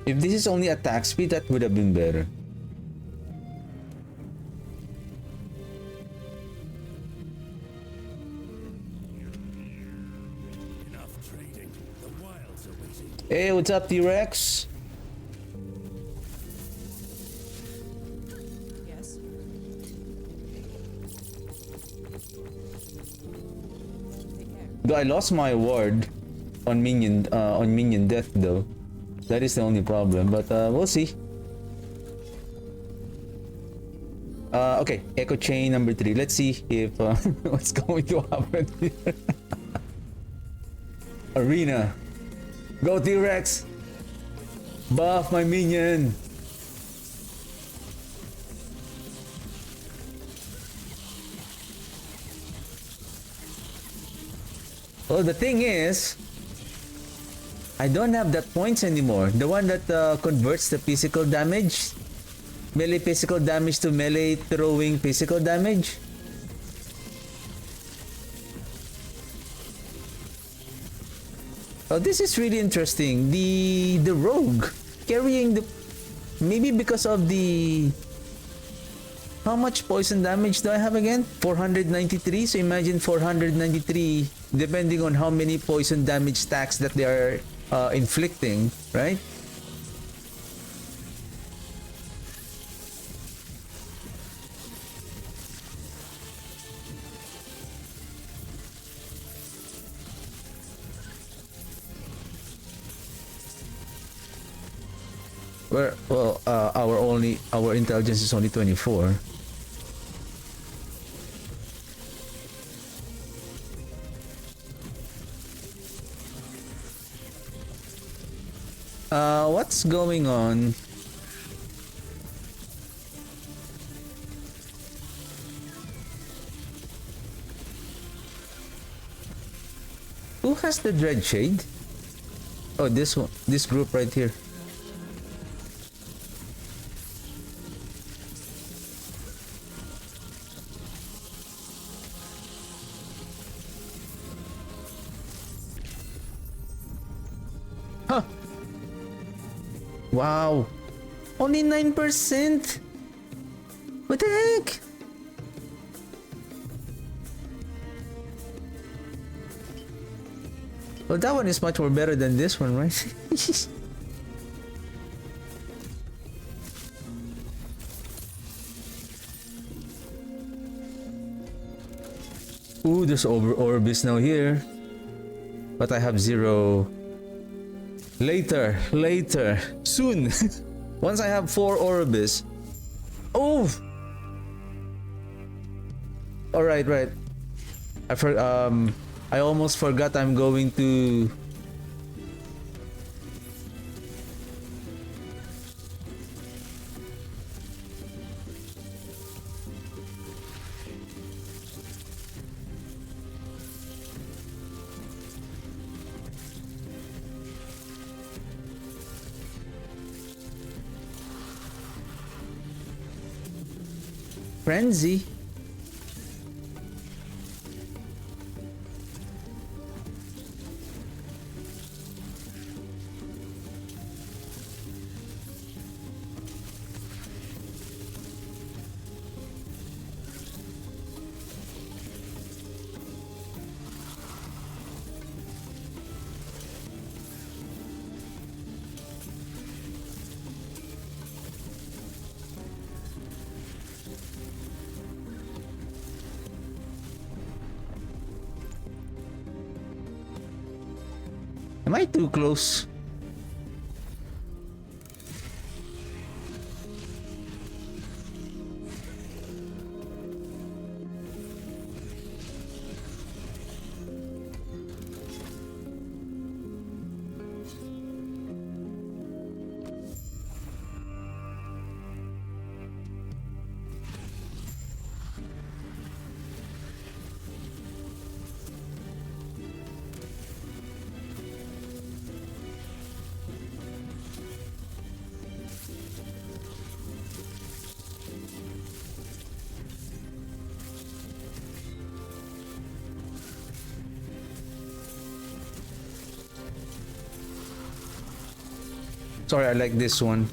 If this is only attack speed, that would have been better. Hey, what's up, T-Rex? Yes. Take care. Though I lost my award on minion death though. That is the only problem, but we'll see. Okay, echo chain number 3. Let's see if what's going to happen here. Arena. Go T-Rex. Buff my minion. Well, the thing is, I don't have that points anymore. The one that converts the physical damage, melee physical damage to melee throwing physical damage. Oh, this is really interesting. The rogue carrying the, maybe because of the, how much poison damage do I have again? 493. So imagine 493 depending on how many poison damage stacks that they are inflicting, right? Well, our intelligence is only 24. What's going on? Who has the dread shade? Oh, this one, this group right here. Huh. Wow. Only 9%. What the heck? Well, that one is much more better than this one, right? Ooh, there's Orbis now here. But I have 0. Later, soon. Once I have 4 Orbis. Oh! Alright, right. I almost forgot I'm going to... Frenzy. Am I too close? Sorry, I like this one.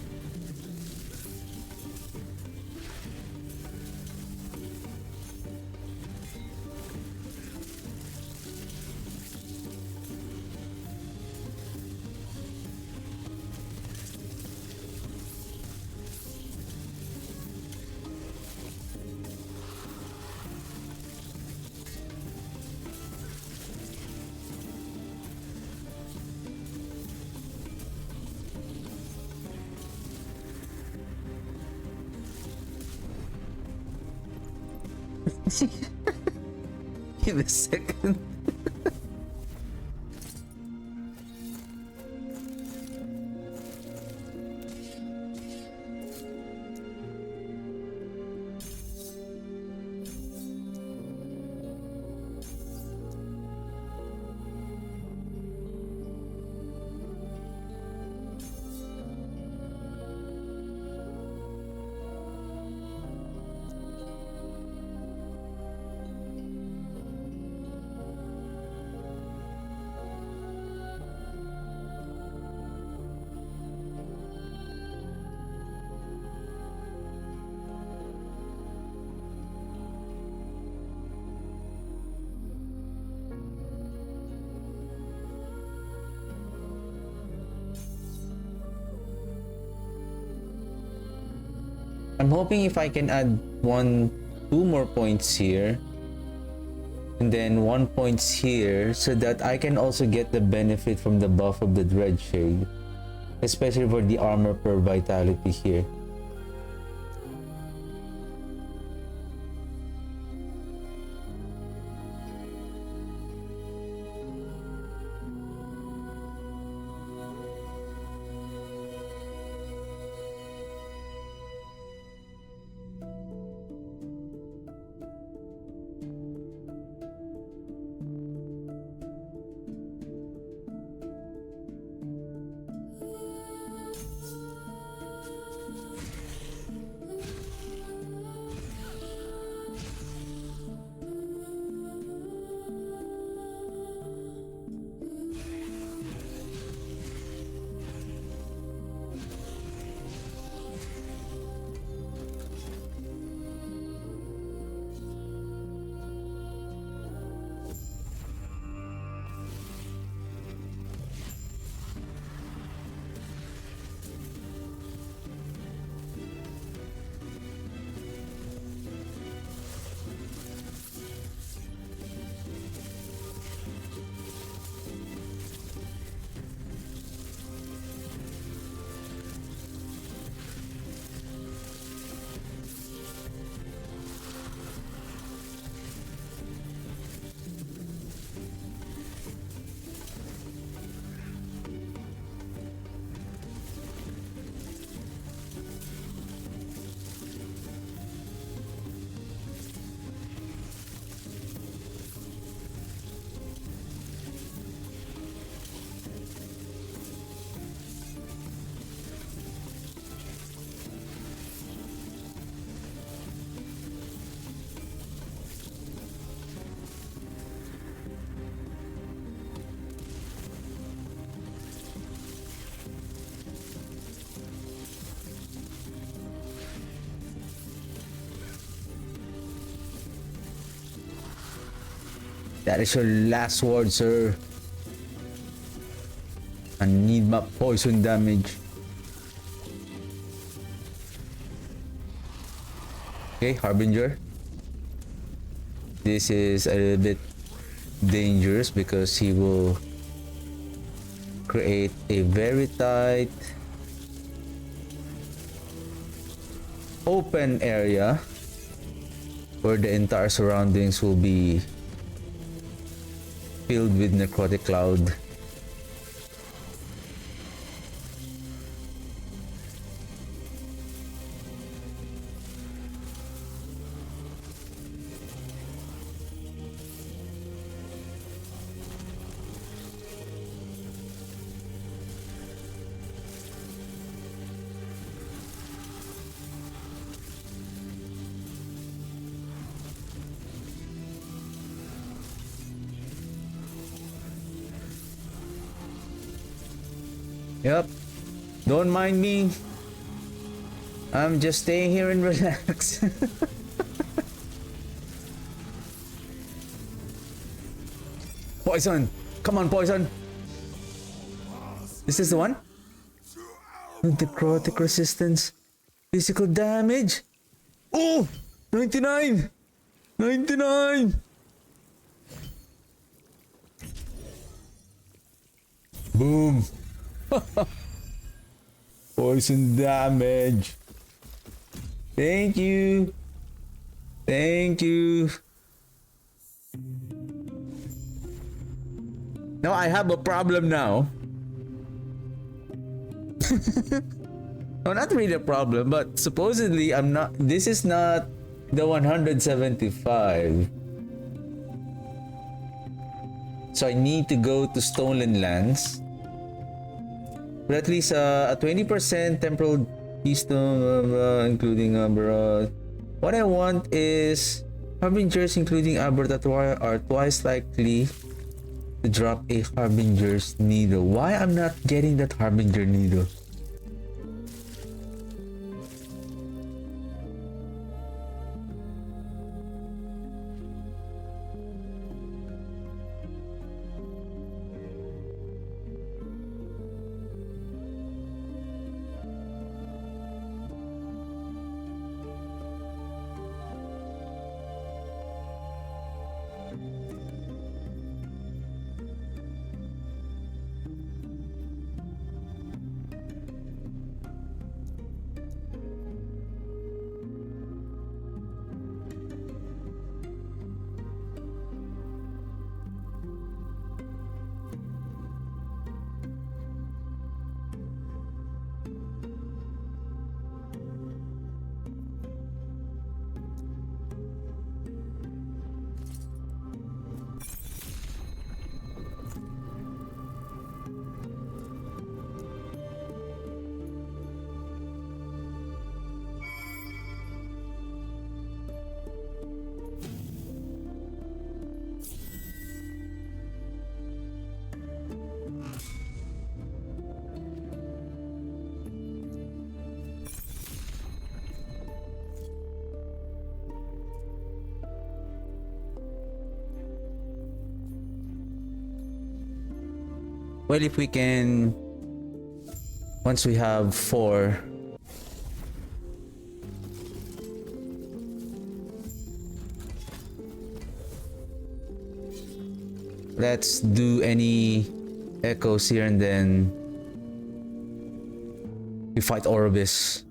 Give a second. I'm hoping if I can add two more points here, and then 1 points here, so that I can also get the benefit from the buff of the Dread Shade, especially for the armor per vitality here. That is your last word, sir. I need my poison damage. Okay, Harbinger. This is a little bit dangerous because he will create a very tight open area where the entire surroundings will be filled with necrotic cloud. Yep. Don't mind me. I'm just staying here and relax. Poison. Come on, poison. Is this the one? Necrotic resistance. Physical damage. Oh! 99! 99! Boom! Poison damage. Thank you. Thank you. Now I have a problem now. No, not really a problem, but supposedly I'm not. This is not the 175. So I need to go to Stolen Lands. But at least a 20% temporal keystone, including what I want is harbingers, including aberratoire, are twice likely to drop a harbinger's needle. Why I'm not getting that harbinger needle? Well, if we can, once we have 4, let's do any echoes here and then we fight Orobis.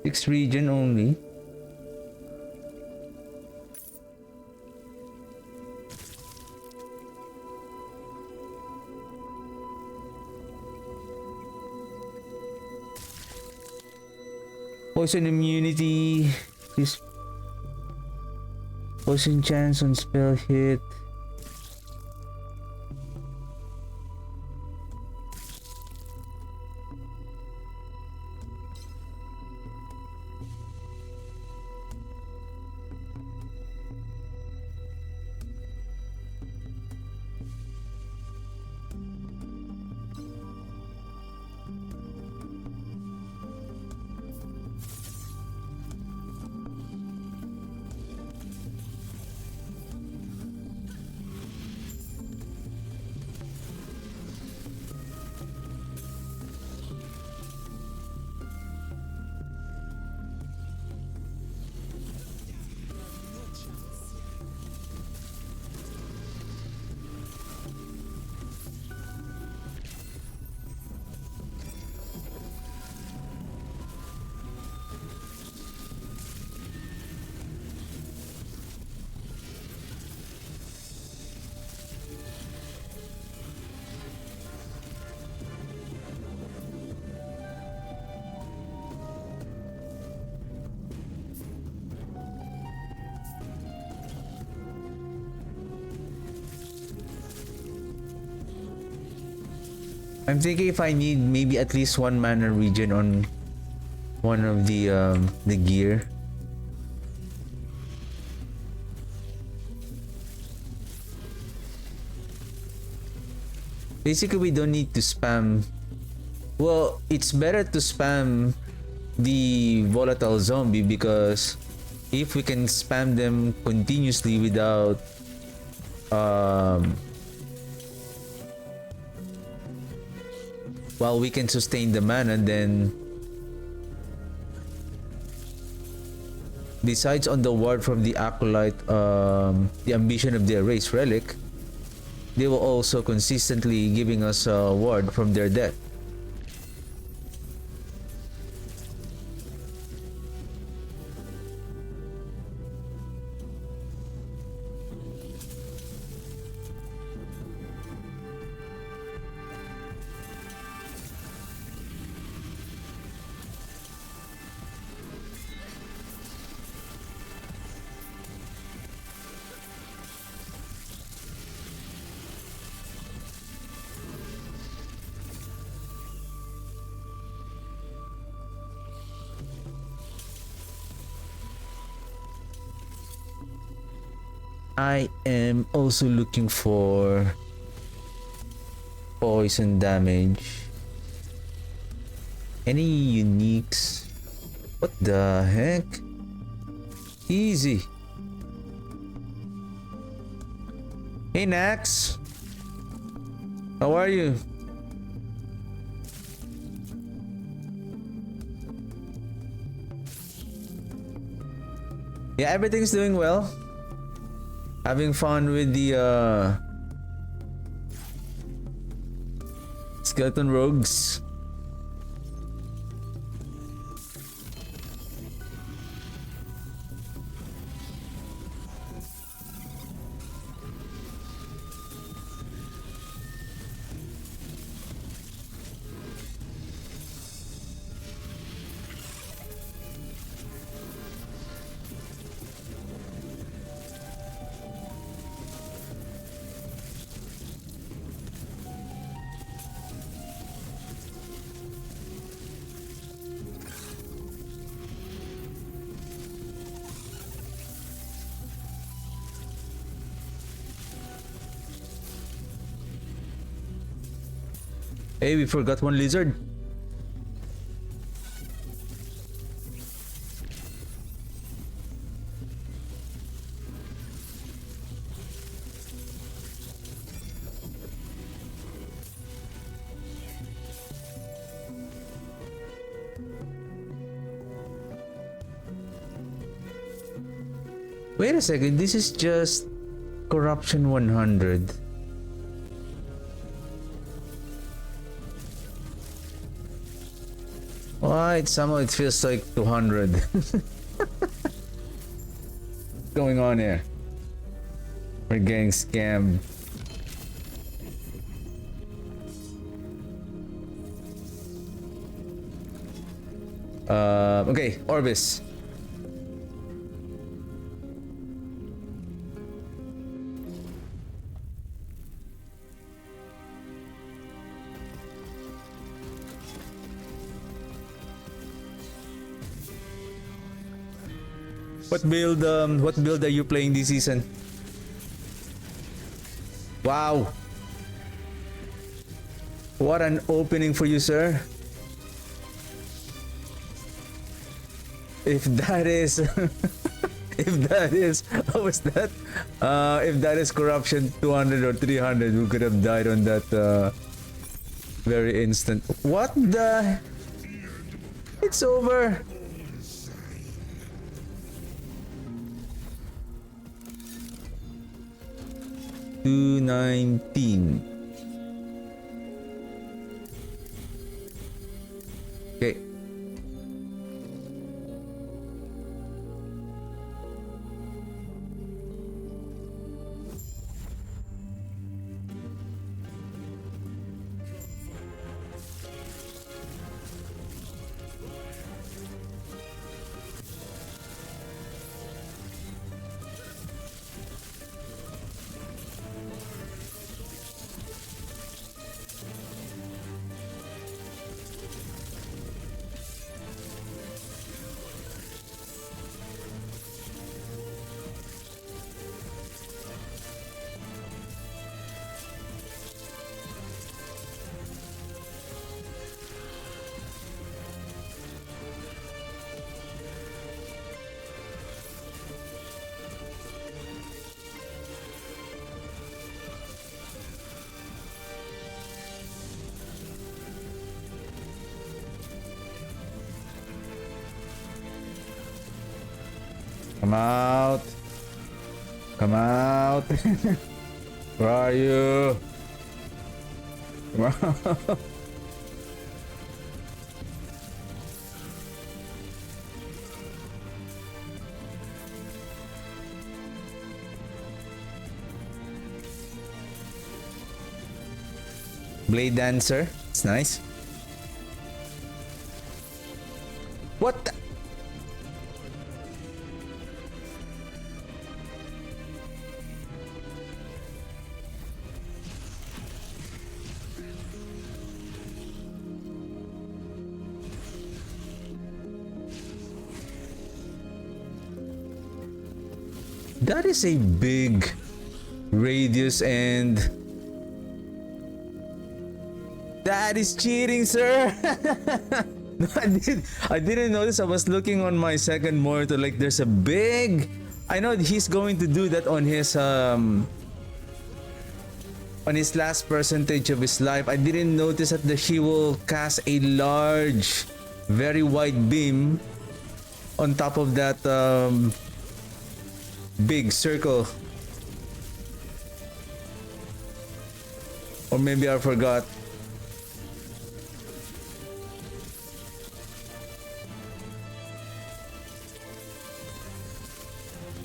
Six region only. Poison immunity. This poison chance on spell hit. I'm thinking if I need maybe at least one mana regen on one of the gear. Basically, we don't need to spam. Well, it's better to spam the volatile zombie because if we can spam them continuously without while we can sustain the mana, then besides on the ward from the acolyte, the ambition of the erase relic, they will also consistently giving us a ward from their death. I am also looking for poison damage. Any uniques? What the heck? Easy. Hey Nax, how are you? Yeah, everything's doing well. Having fun with the skeleton rogues. Hey, we forgot one lizard. Wait a second, this is just corruption 100. Why? Somehow it feels like 200. What's going on here? We're getting scammed. Okay, Orbis. What build are you playing this season? Wow. What an opening for you, sir. If that is if that is how was that? If that is corruption 200 or 300, we could have died on that very instant. What the? It's over. 219. Okay. Come out. Come out. Where are you? Come out. Blade Dancer. It's nice. What the? That is a big radius and that is cheating, sir. No, I didn't notice. I was looking on my second monitor like there's a big. I know he's going to do that on his last percentage of his life. I didn't notice that he will cast a large, very wide beam on top of that big circle. Or maybe I forgot.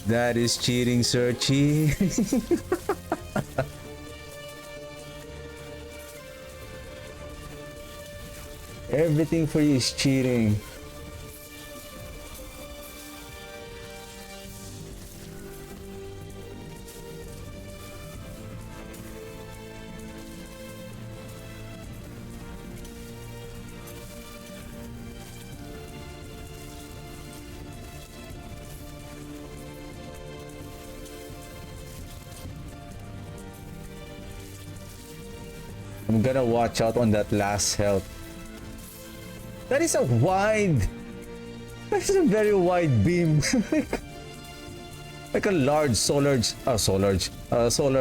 That is cheating, sir. Cheating. Everything for you is cheating. I'm gonna watch out on that last health. That is a wide. That is a very wide beam. Like a large solar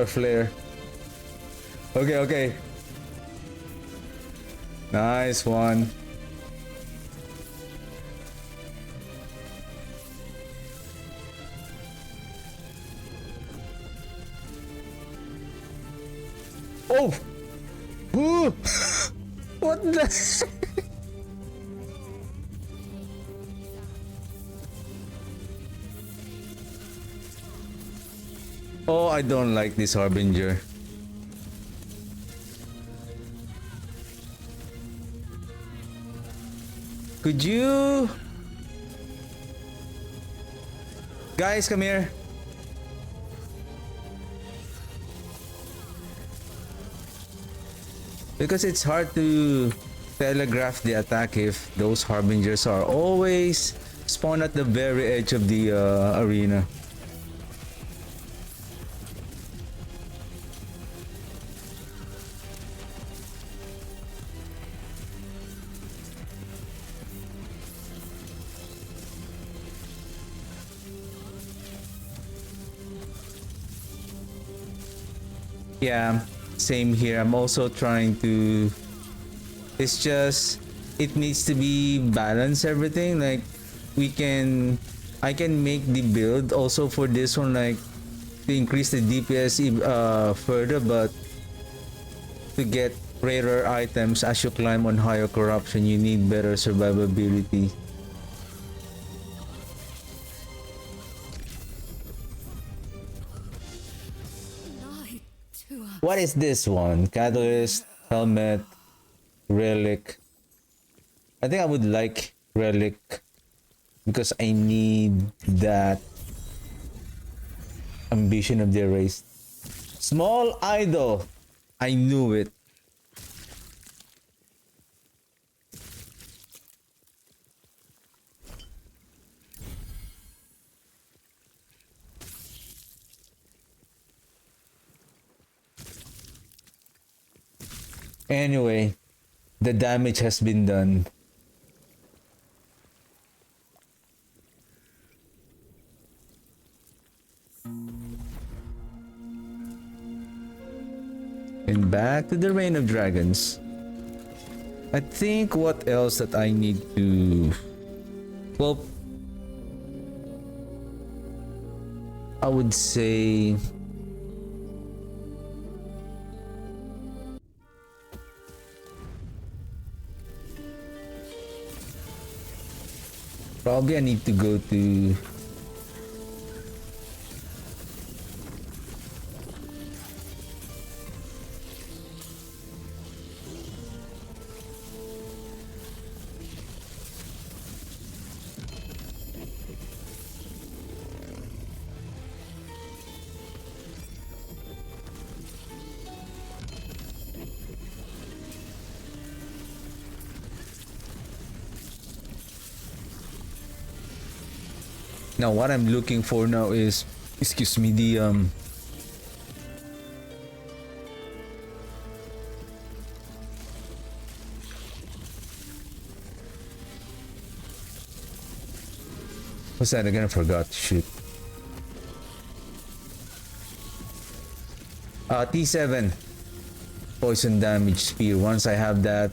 flare. Okay, okay. Nice one. Oh! Ooh! What the? Oh, I don't like this Harbinger. Could you... Guys, come here. Because it's hard to telegraph the attack if those Harbingers are always spawn at the very edge of the arena. Yeah, same here. I'm also trying to... It's just... It needs to be balanced, everything. Like, I can make the build also for this one, like, to increase the DPS further, but to get rarer items as you climb on higher corruption, you need better survivability. What is this one? Catalyst, helmet, relic. I think I would like relic because I need that ambition of their race. Small idol. I knew it. Anyway, the damage has been done. And back to the Reign of Dragons. I think what else that I need to... Well, I would say probably I need to go to now what I'm looking for now is, excuse me, the what's that again? I forgot. Shoot. T7 poison damage spear. Once I have that,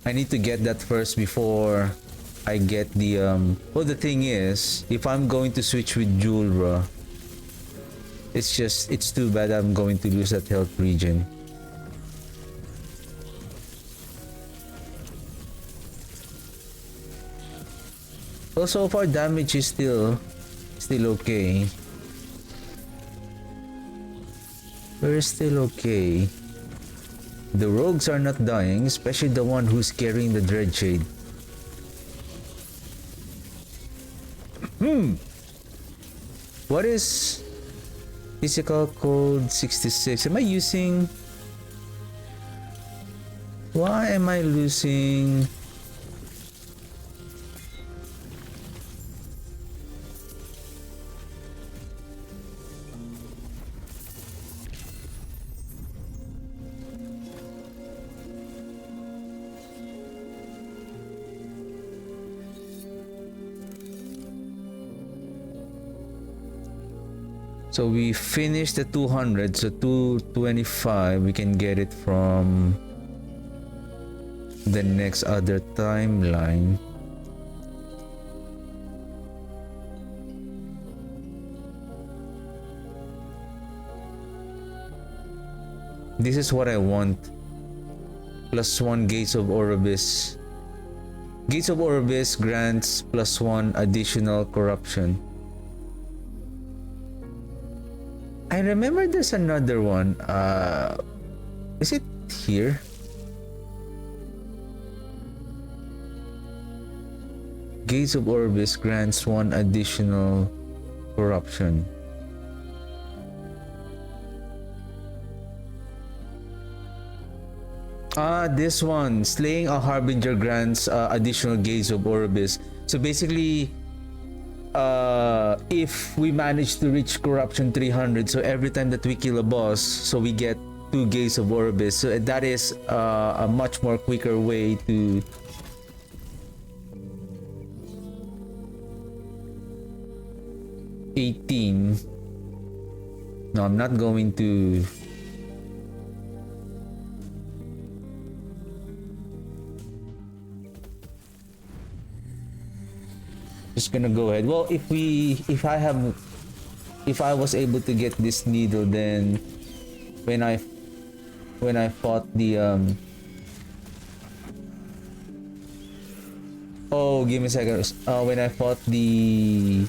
I need to get that first before I get the well, the thing is, if I'm going to switch with Julra, it's too bad I'm going to lose that health regen. Well, so far damage is still okay. We're still okay. The rogues are not dying, especially the one who's carrying the Dreadshade. What is physical code 66? Am I using... Why am I losing... So we finished the 200, so 225 we can get it from the next other timeline. This is what I want. +1 Gates of Oribis. Gates of Oribis grants +1 additional corruption. I remember there's another one. Is it here? Gates of Orbis grants 1 additional corruption. This one, slaying a harbinger grants additional Gates of Orbis. So basically, if we manage to reach corruption 300, so every time that we kill a boss, so we get 2 Gates of Orbis. So that is a much more quicker way to $18. No, I'm not going to. Just gonna go ahead. Well, if I was able to get this needle, then when I fought the oh, give me a second. When I fought the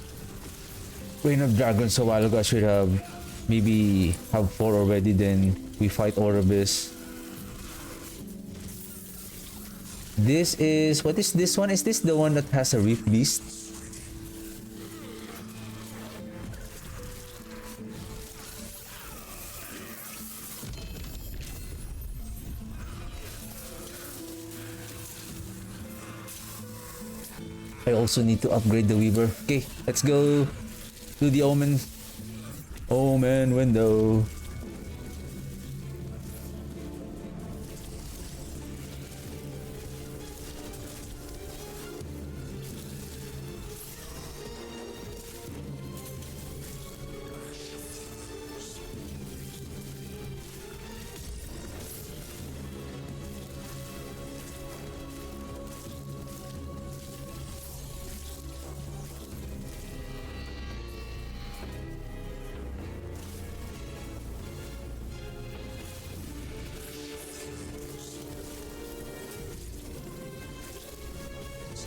Reign of Dragons a while ago, I should have maybe have 4 already. Then we fight Oribis. This is, what is this one? Is this the one that has a Reef Beast? I also need to upgrade the Weaver. Okay, let's go to the Omen window.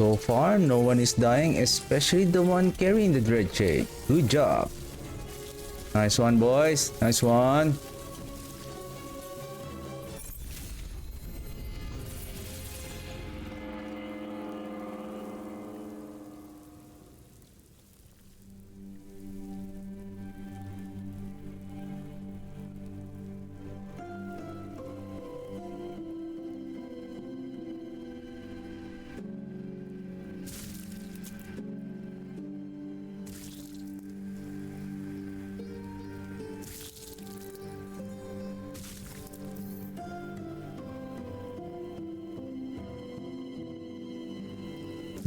So far, no one is dying, especially the one carrying the dread shade. Good job. Nice one, boys. Nice one.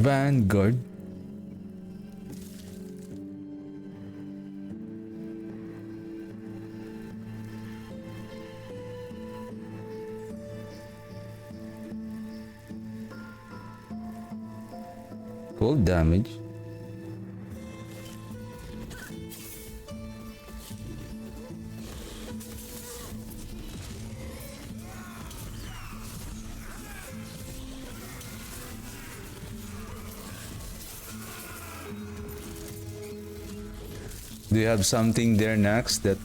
Vanguard. Cold damage. Do you have something there next that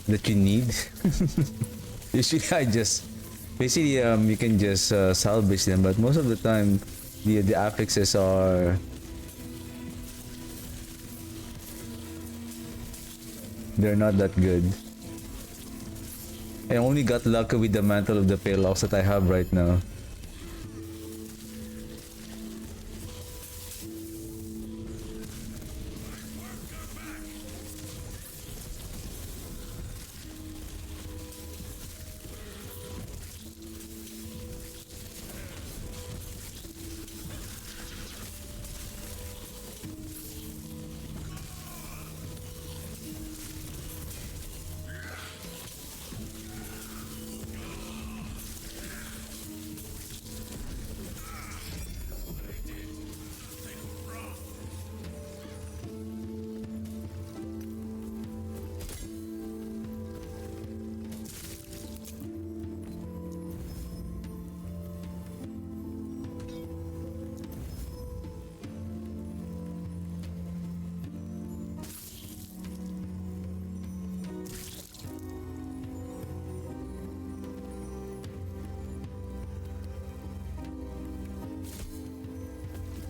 that you need? Usually I just basically you can just salvage them, but most of the time the affixes are they're not that good. I only got lucky with the mantle of the pale ox that I have right now.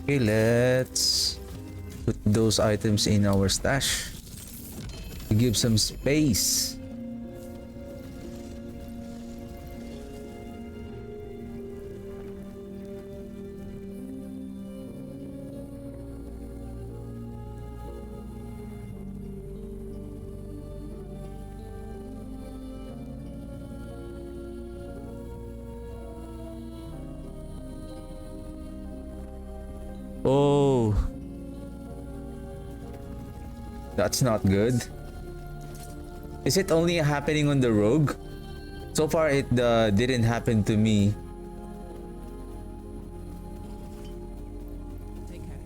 Okay, let's put those items in our stash to give some space. Oh, that's not good. Is it only happening on the rogue? So far, it didn't happen to me. Take care.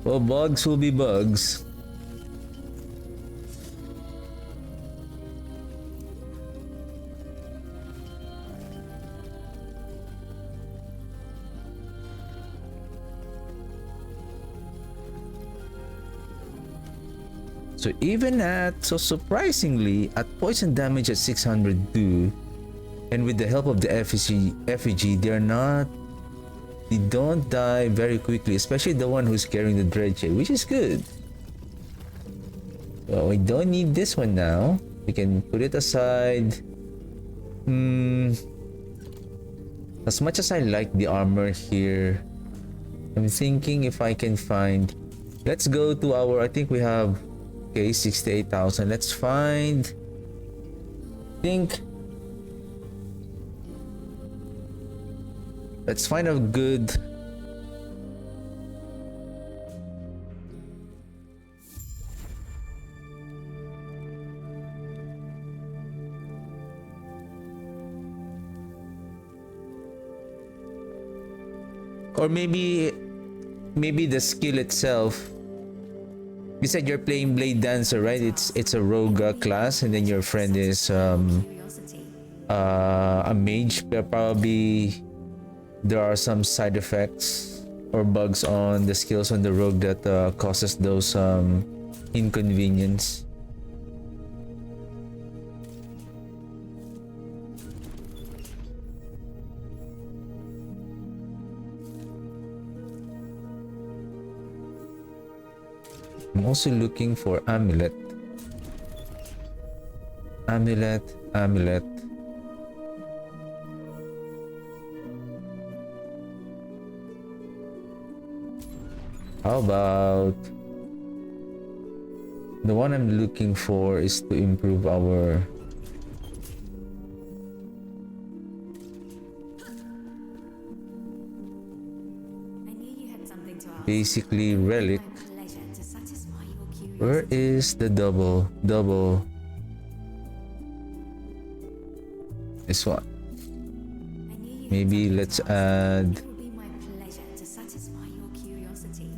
Well, bugs will be bugs. So even so surprisingly, at poison damage at 602, and with the help of the effigy, they don't die very quickly, especially the one who's carrying the dread shade, which is good. Well, we don't need this one now. We can put it aside. As much as I like the armor here, I'm thinking if I can find. Let's go to our. I think we have. Okay, 68,000. Let's find. Let's find a good. Or maybe the skill itself. You said you're playing Blade Dancer, right? It's a rogue class, and then your friend is Curiosity. a mage. But probably there are some side effects or bugs on the skills on the rogue that causes those inconvenience. I'm also looking for amulet. Amulet. How about the one I'm looking for is to improve our I knew you had something to ask. basically relic. My pleasure to satisfy your curiosity. Where is the double? This one. I knew you had Maybe something let's to ask. add It will be my pleasure to satisfy your curiosity.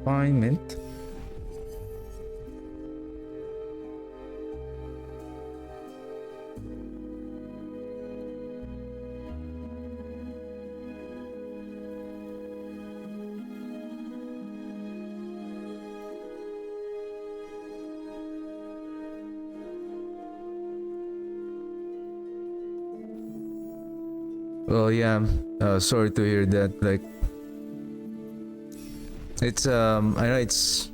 refinement. Well, yeah. Sorry to hear that. Like, it's I know it's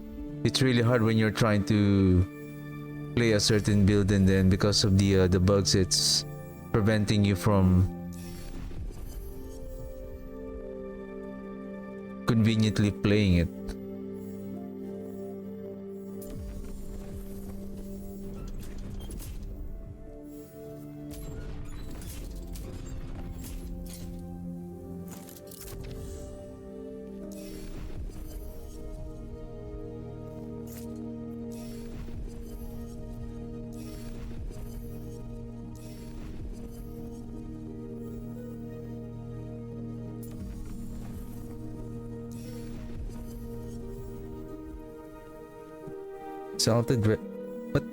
really hard when you're trying to play a certain build, and then because of the bugs, it's preventing you from conveniently playing it. What?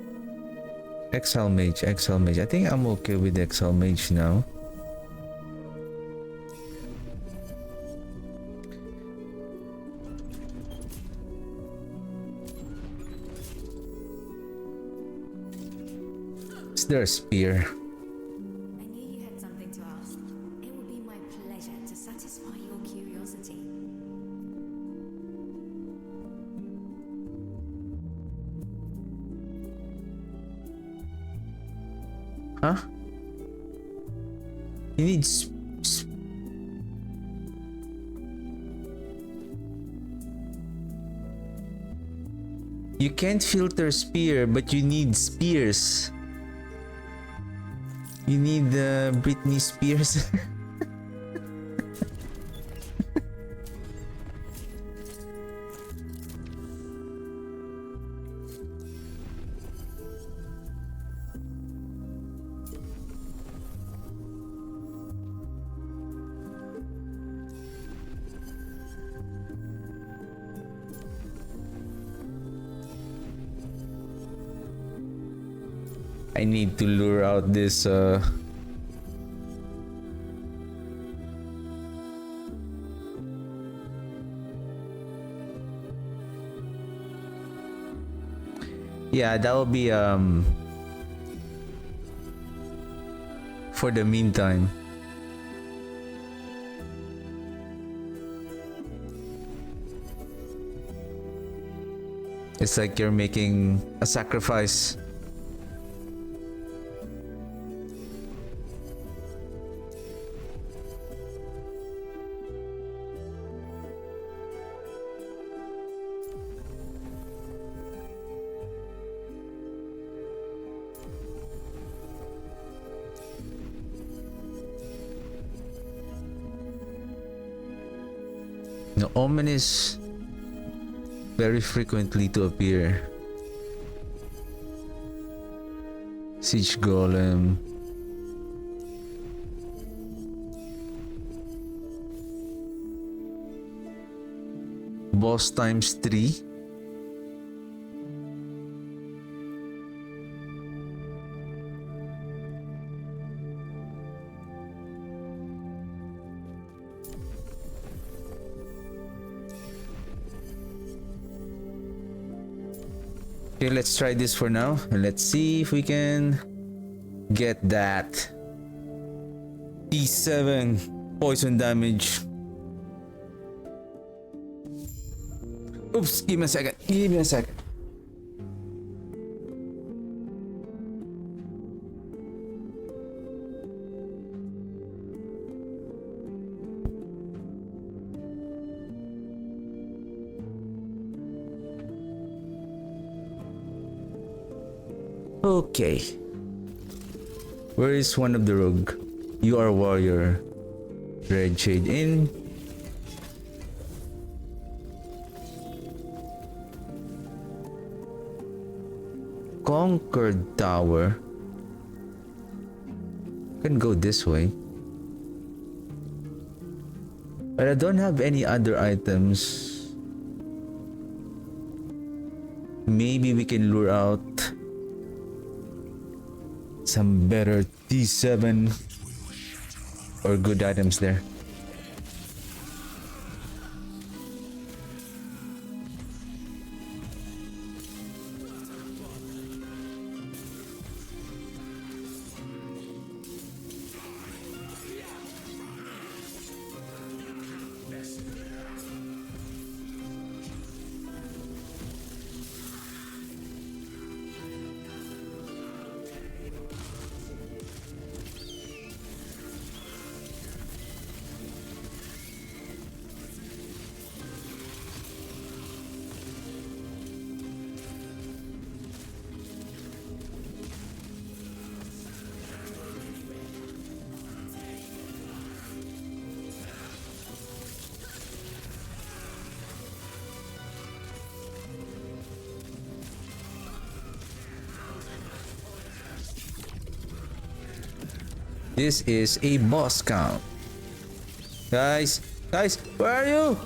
Exile Mage. I think I'm okay with Exile Mage now. Is there a spear? I knew you had something to ask. It will be my pleasure to satisfy your curiosity. Huh? You need you can't filter spear, but you need spears. You need Britney Spears. I need to lure out this yeah, that will be for the meantime. It's like you're making a sacrifice. The omen is very frequently to appear. Siege Golem. Boss times 3. Okay, let's try this for now and let's see if we can get that D7 poison damage. Oops, give me a second. Give me a second. Okay. Where is one of the rogue? You are warrior. Red shade in. Conquered Tower. Can go this way. But I don't have any other items. Maybe we can lure out some better D7 or good items there. This is a boss count. Guys, where are you?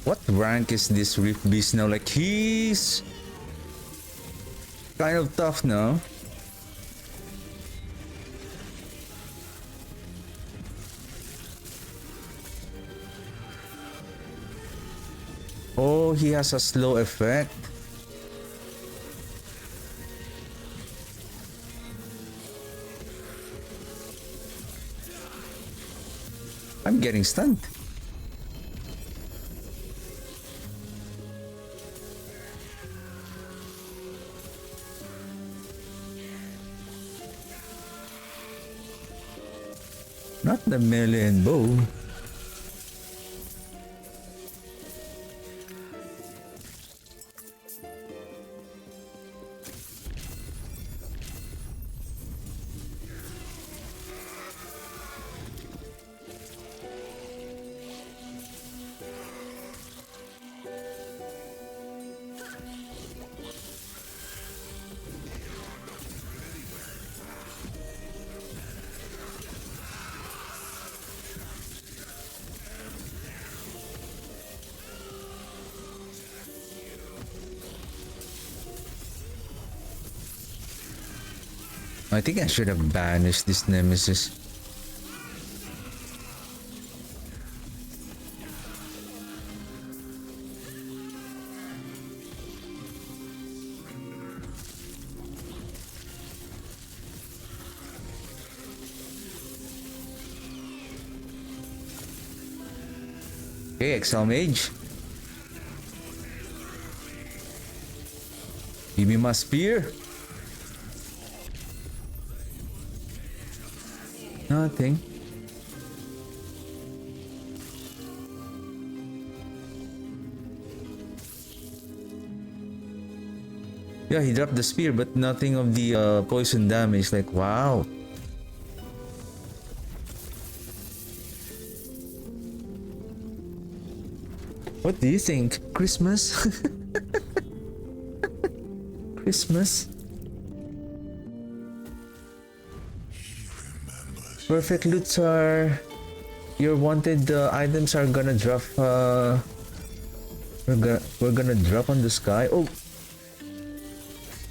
What rank is this Rift Beast now? Like, he's kind of tough now. Oh, he has a slow effect. I'm getting stunned. Not the melee and bow. I think I should have banished this nemesis. Okay, Excel Mage. Give me my spear. Nothing. Yeah, he dropped the spear, but nothing of the poison damage. Like, wow. What do you think? Christmas? Christmas? Perfect loots are... Your wanted items are gonna drop... We're gonna drop on the sky. Oh!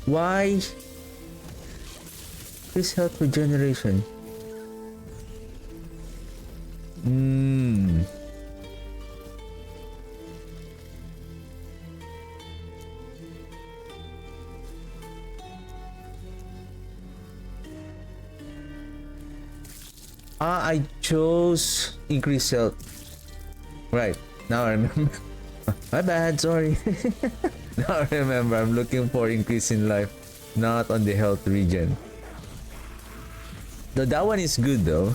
Why? Please health regeneration. I chose increase health. Right, now I remember. My bad, sorry. Now I remember, I'm looking for increase in life, not on the health regen. Though that one is good though.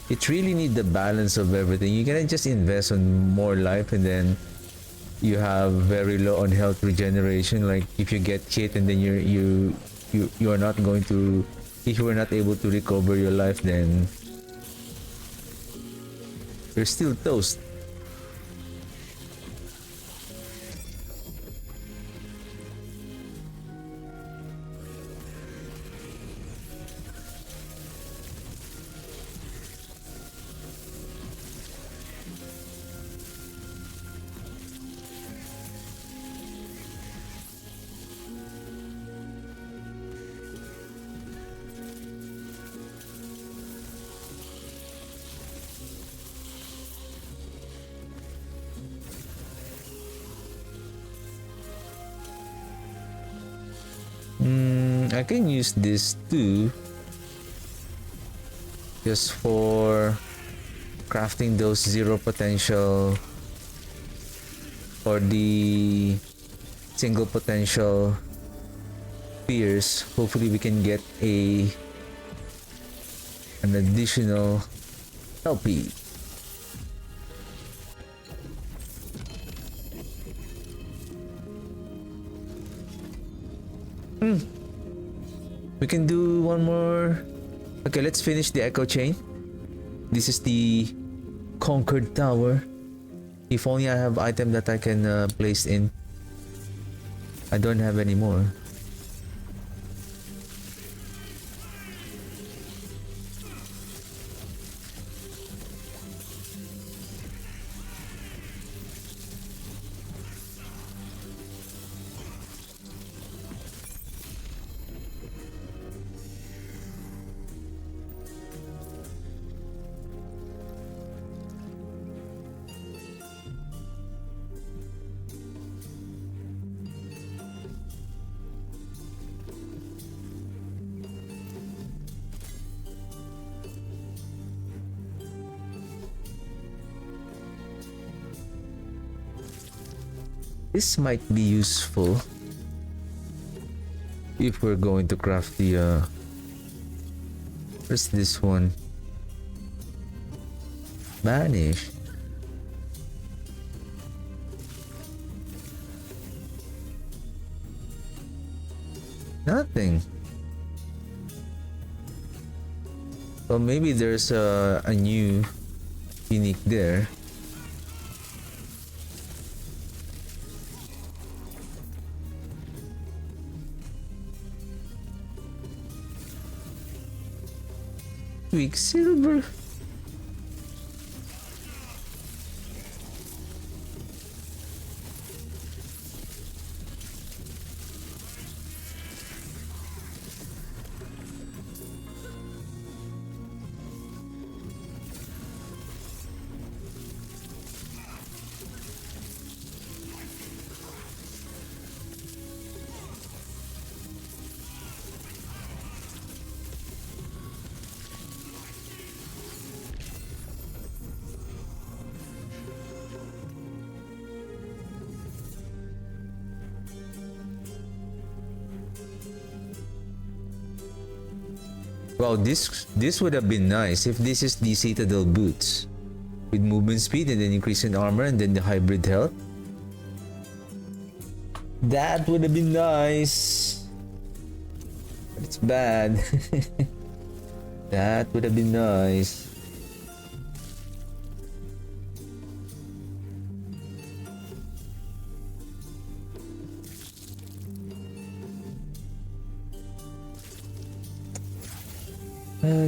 It really need the balance of everything. You cannot just invest on more life and then you have very low on health regeneration. Like if you get hit and then you are not going to, if you are not able to recover your life, then you're still toast. I can use this too, just for crafting those zero potential or the single potential spears. Hopefully we can get an additional LP. We can do one more. Okay, let's finish the echo chain. This is the conquered tower. If only I have item that I can place in. I don't have any more. This might be useful if we're going to craft the where's this one? Banish. Nothing. Well, maybe there's a new unique there. Quicksilver. Wow, this would have been nice if this is the Citadel boots. With movement speed and then increase in armor and then the hybrid health. That would have been nice. But it's bad. That would have been nice.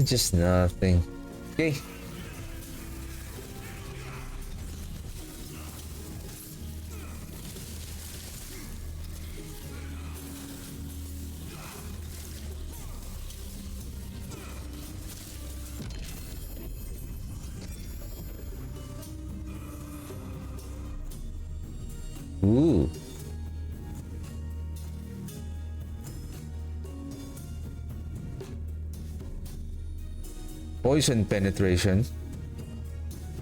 Just nothing. Okay. Ooh. Poison penetration.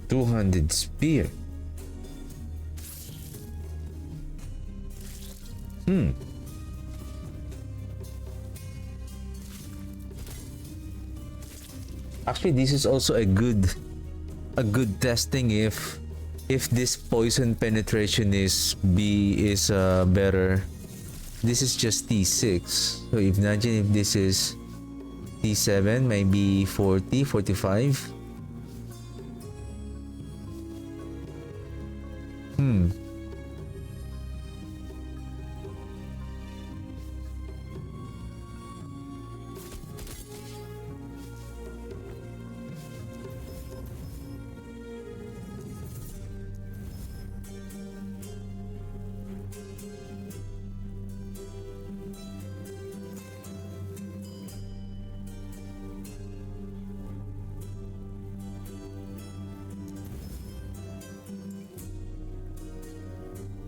200 spear. Actually, this is also a good testing if this poison penetration is better. This is just T6. So imagine if this is T7, maybe 40, 45.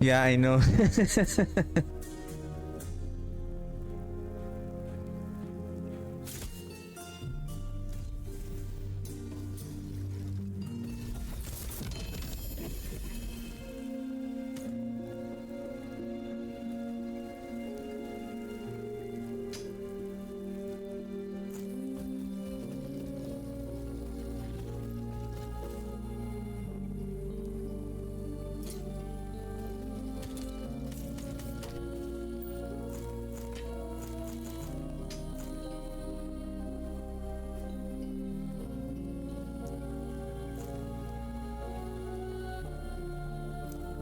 Yeah, I know.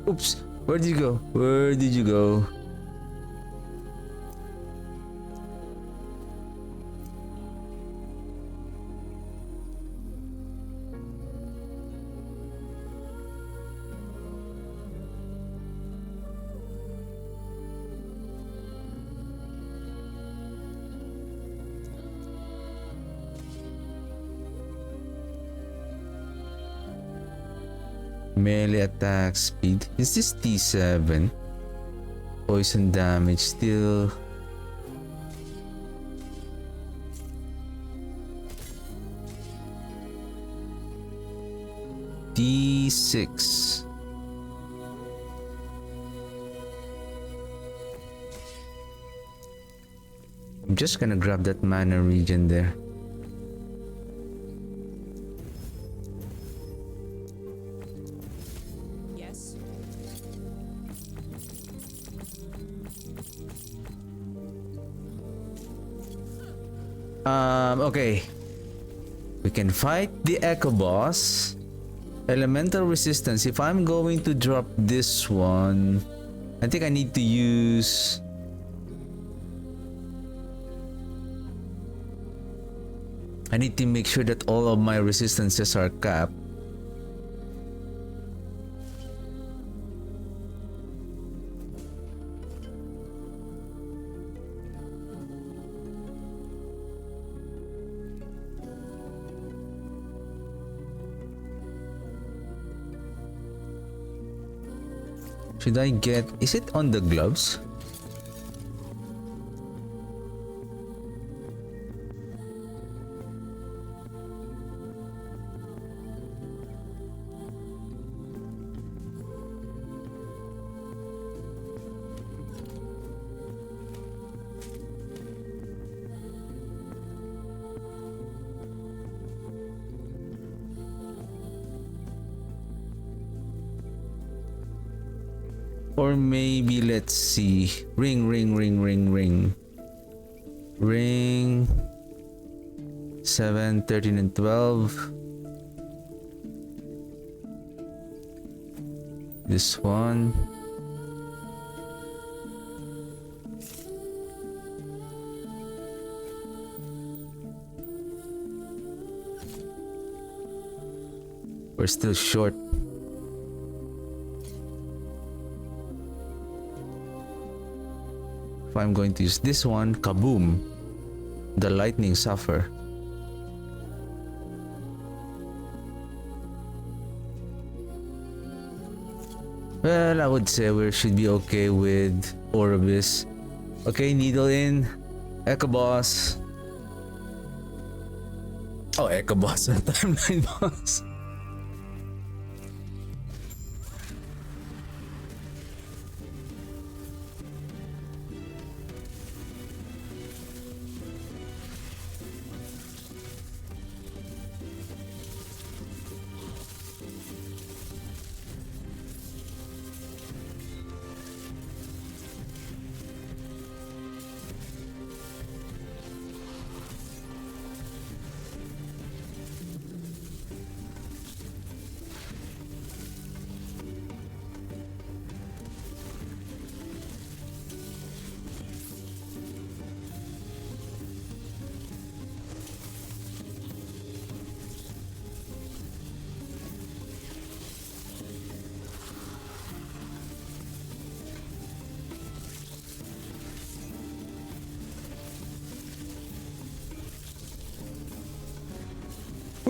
Oops, where did you go? Where did you go? Melee attack speed. Is this T7? Poison damage still. T6. I'm just gonna grab that mana regen there. Okay. We can fight the Echo Boss. Elemental resistance. If I'm going to drop this one, I think I need to use... I need to make sure that all of my resistances are capped. Should I get... Is it on the gloves? Or maybe let's see. Ring. Ring 7, 13, and 12. This one. We're still short. If I'm going to use this one, kaboom! The lightning suffer. Well, I would say we should be okay with Oribis. Okay, needle in. Echo boss. Oh, Echo boss. Timeline boss.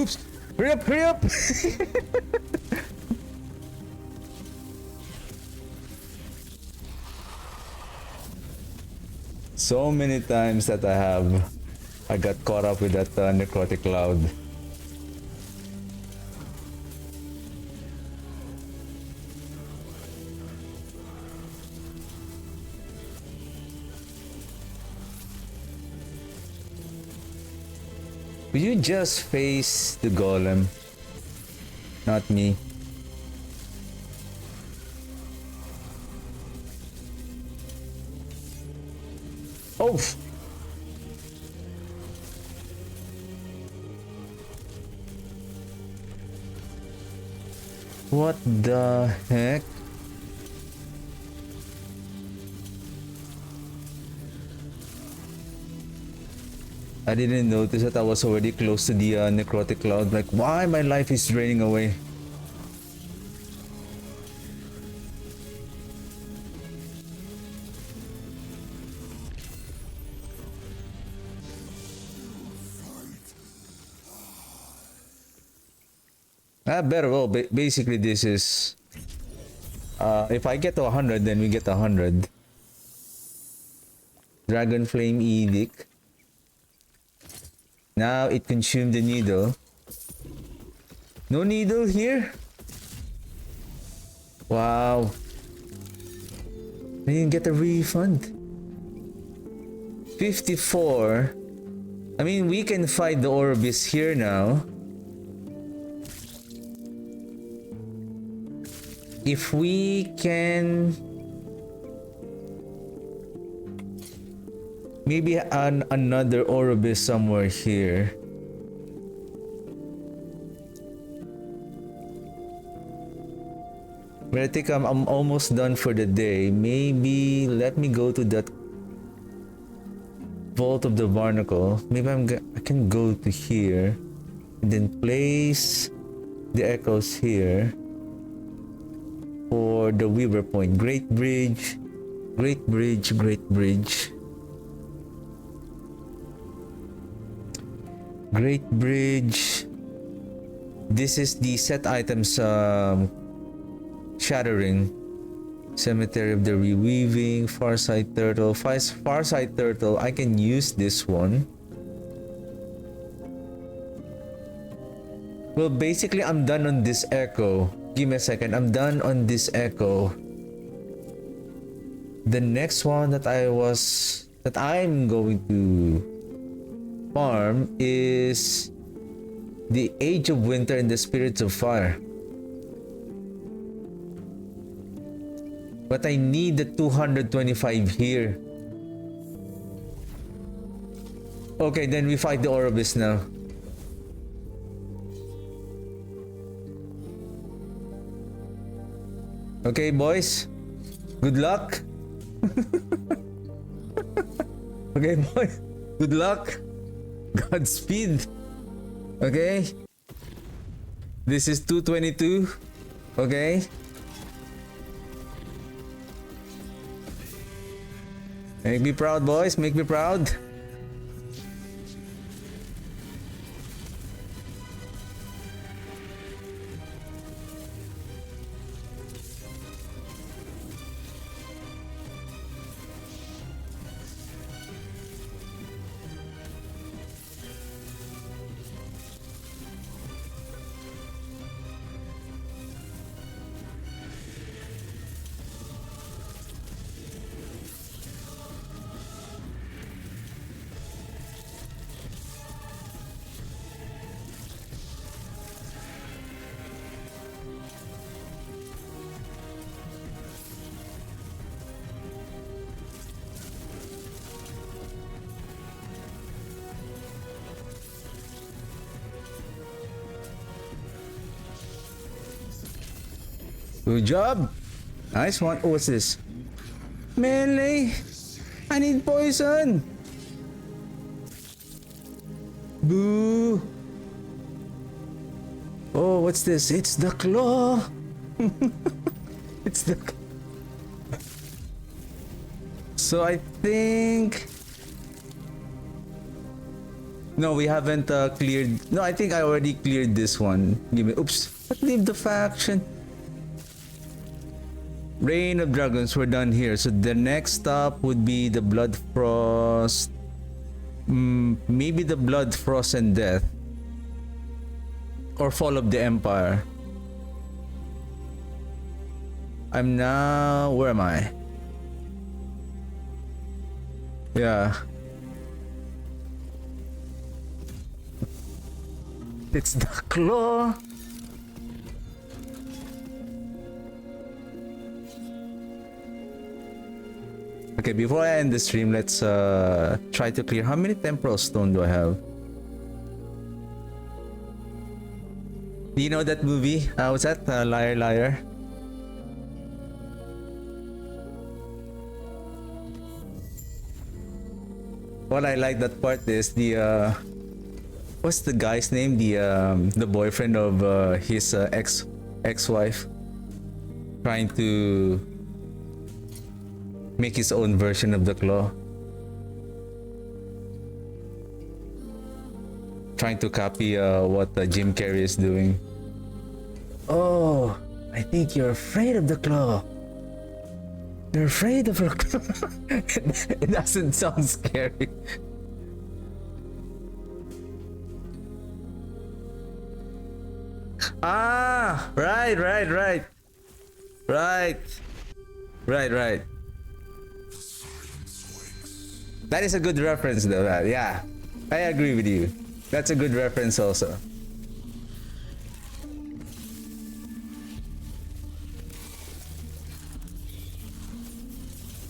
Oops! Hurry up! Hurry up! So many times that I got caught up with that necrotic cloud. Will you just face the golem? Not me. Oh! What the heck? I didn't notice that I was already close to the necrotic cloud. Like, why my life is draining away? Better. Well, basically this is... if I get to 100, then we get 100. Dragon Flame Edict. Now it consumed the needle. No needle here? Wow. I didn't get a refund. 54. I mean, we can fight the Orbis here now. If we can... maybe another Orbis somewhere here. But I think I'm almost done for the day. Maybe let me go to that Vault of the Barnacle. Maybe I can go to here and then place the echoes here for the Weaver Point. Great Bridge, Great Bridge, Great Bridge. Great Bridge. This is the set items shattering. Cemetery of the Reweaving, Farsight Turtle. Farsight Turtle, I can use this one. Well, basically I'm done on this echo. Give me a second, I'm done on this echo. The next one that I'm going to farm is the Age of Winter and the Spirits of Fire. But I need the 225 here. Okay, then we fight the Orobis now. Okay, boys. Good luck. Okay, boys. Good luck. Godspeed. Okay. This is 222. Okay. Make me proud, boys. Make me proud. Good job. Nice one. Oh, what's this? Melee. I need poison. Boo. Oh, what's this? It's the claw. It's the. So I think. No, we haven't cleared. No, I think I already cleared this one. Give me. Oops. But leave the faction. Reign of Dragons, we're done here. So the next stop would be the Blood Frost. Maybe the Blood Frost and Death. Or Fall of the Empire. I'm now... Where am I? Yeah. It's the claw. Okay, before I end the stream, let's try to clear. How many temporal stone do I have? Do you know that movie? What's that? Liar Liar. What I like that part is the what's the guy's name? The boyfriend of his ex-wife trying to make his own version of the claw. Trying to copy what Jim Carrey is doing. Oh, I think you're afraid of the claw. You're afraid of the claw. It doesn't sound scary. Ah, right. That is a good reference though. Yeah, I agree with you. That's a good reference also.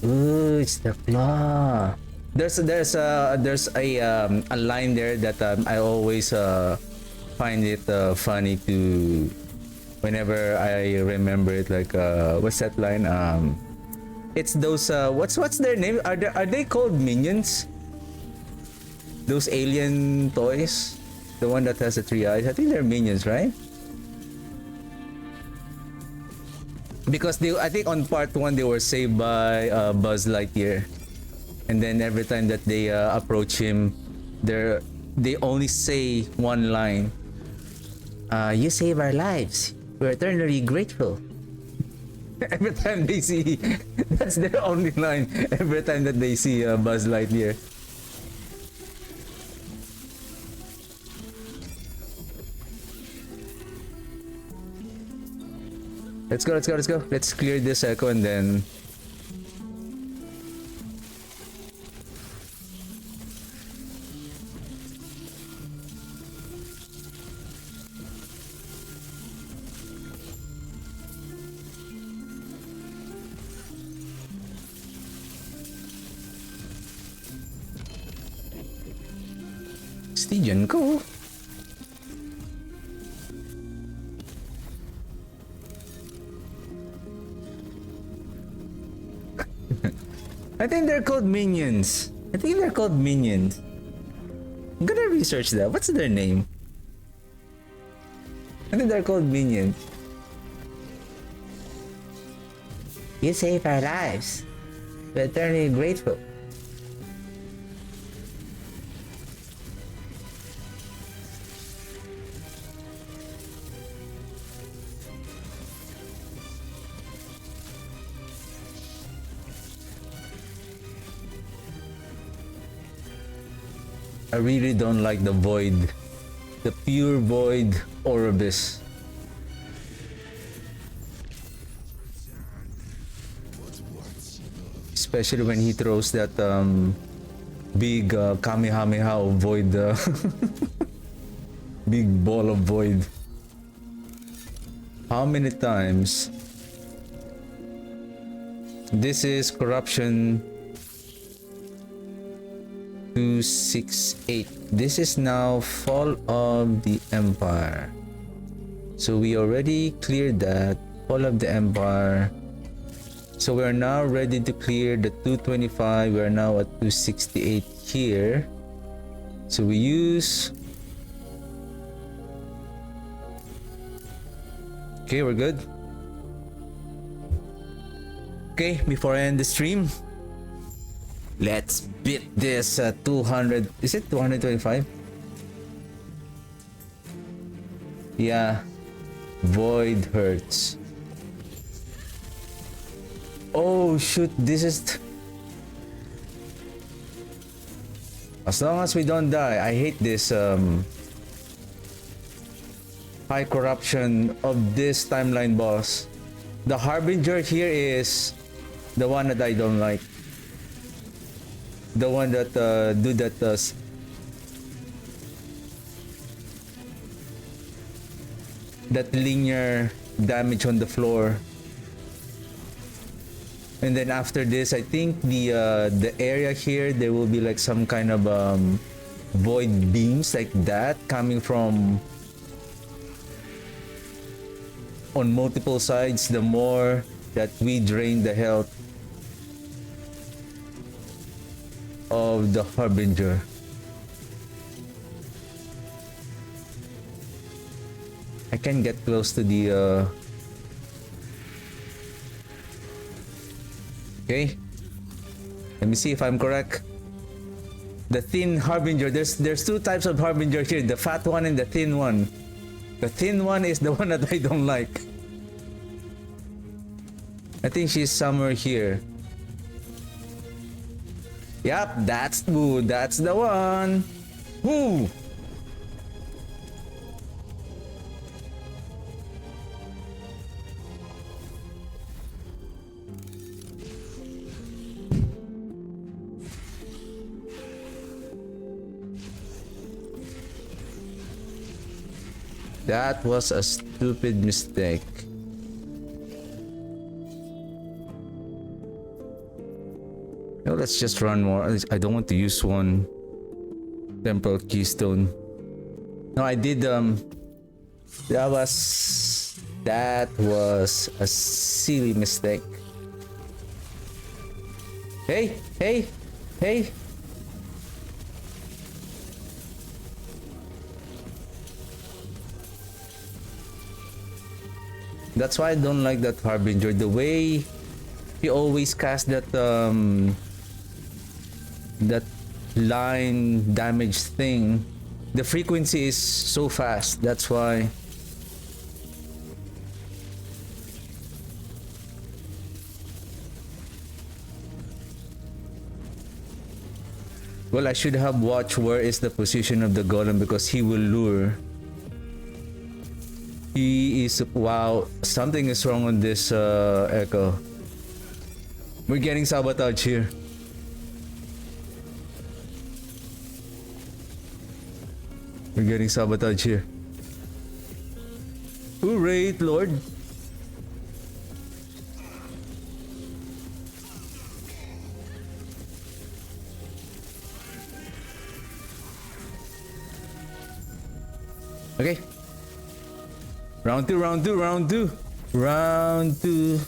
Ooh, it's the claw. There's a line there that I always find it funny to whenever I remember it. Like what's that line? It's those what's their name? Are they called minions? Those alien toys, the one that has the 3 eyes. I think they're minions, right? Because I think on part 1 they were saved by Buzz Lightyear, and then every time that they approach him, they only say one line. You save our lives. We're eternally grateful. Every time they see, that's their only line. Every time that they see Buzz Lightyear. Let's go. Let's clear this echo and then... Obsidian, go. I think they're called minions. I think they're called minions. I'm gonna research that. What's their name? I think they're called minions. You saved our lives. We're eternally grateful. I really don't like the void. The pure void Oribus. Especially when he throws that big Kamehameha of void. Big ball of void. How many times? This is corruption 268. This is now fall of the empire. So we already cleared that. Fall of the empire. So we are now ready to clear the 225. We are now at 268 here. So we use... Okay, we're good. Okay, before I end the stream, let's beat this 200. Is it 225? Yeah. Void hurts. Oh shoot, this is... As long as we don't die, I hate this high corruption of this timeline boss. The Harbinger here is the one that I don't like. The one that do that that linear damage on the floor. And then after this, I think the area here, there will be like some kind of void beams like that coming from on multiple sides. The more that we drain the health of the Harbinger. I can get close to the okay, let me see if I'm correct. The thin Harbinger, there's two types of Harbinger here, the fat one and the thin one. The thin one is the one that I don't like. I think she's somewhere here. Yep, that's good, that's the one. Woo! That was a stupid mistake. No, let's just run more. I don't want to use one temporal keystone. No, I did that was a silly mistake. Hey, hey, hey. That's why I don't like that Harbinger. The way he always cast that that line damage thing, the frequency is so fast. That's why. Well, I should have watched where is the position of the golem, because he will lure. He is... Wow, something is wrong on this echo. We're getting sabotage here. We're getting sabotage here. Hooray, Lord. Okay. Round two, round two, round two. Round two.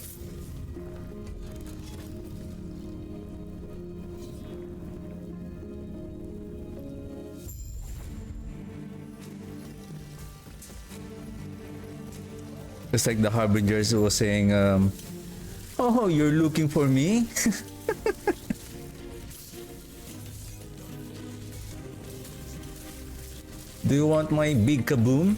It's like the Harbingers was saying, oh, you're looking for me? Do you want my big kaboom?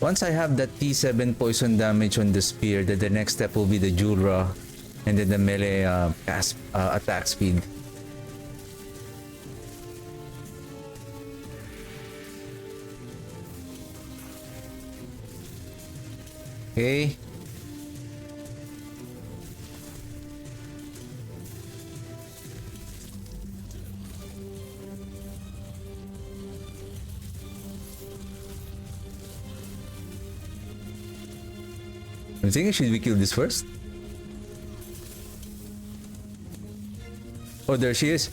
Once I have that T7 poison damage on the spear, then the next step will be the Julra and then the melee attack speed. Okay. I'm thinking, should we kill this first? Oh, there she is.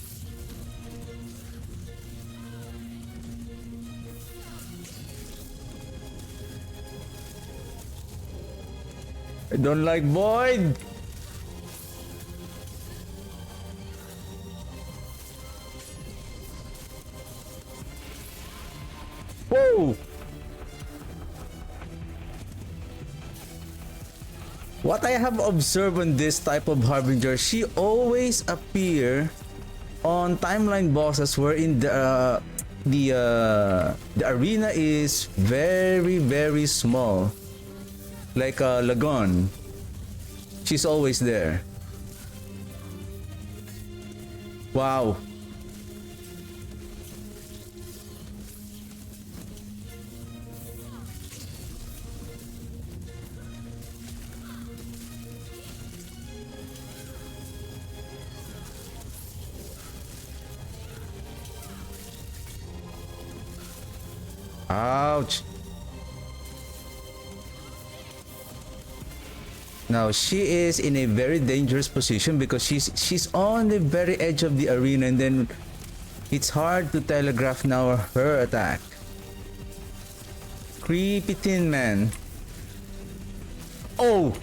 I don't like Void. Whoa! What I have observed on this type of Harbinger, she always appear on timeline bosses wherein the arena is very small. Like Lagon. She's always there. Wow. Ouch. Now she is in a very dangerous position because she's on the very edge of the arena, and then it's hard to telegraph now her attack. Creepy Tin Man. Oh!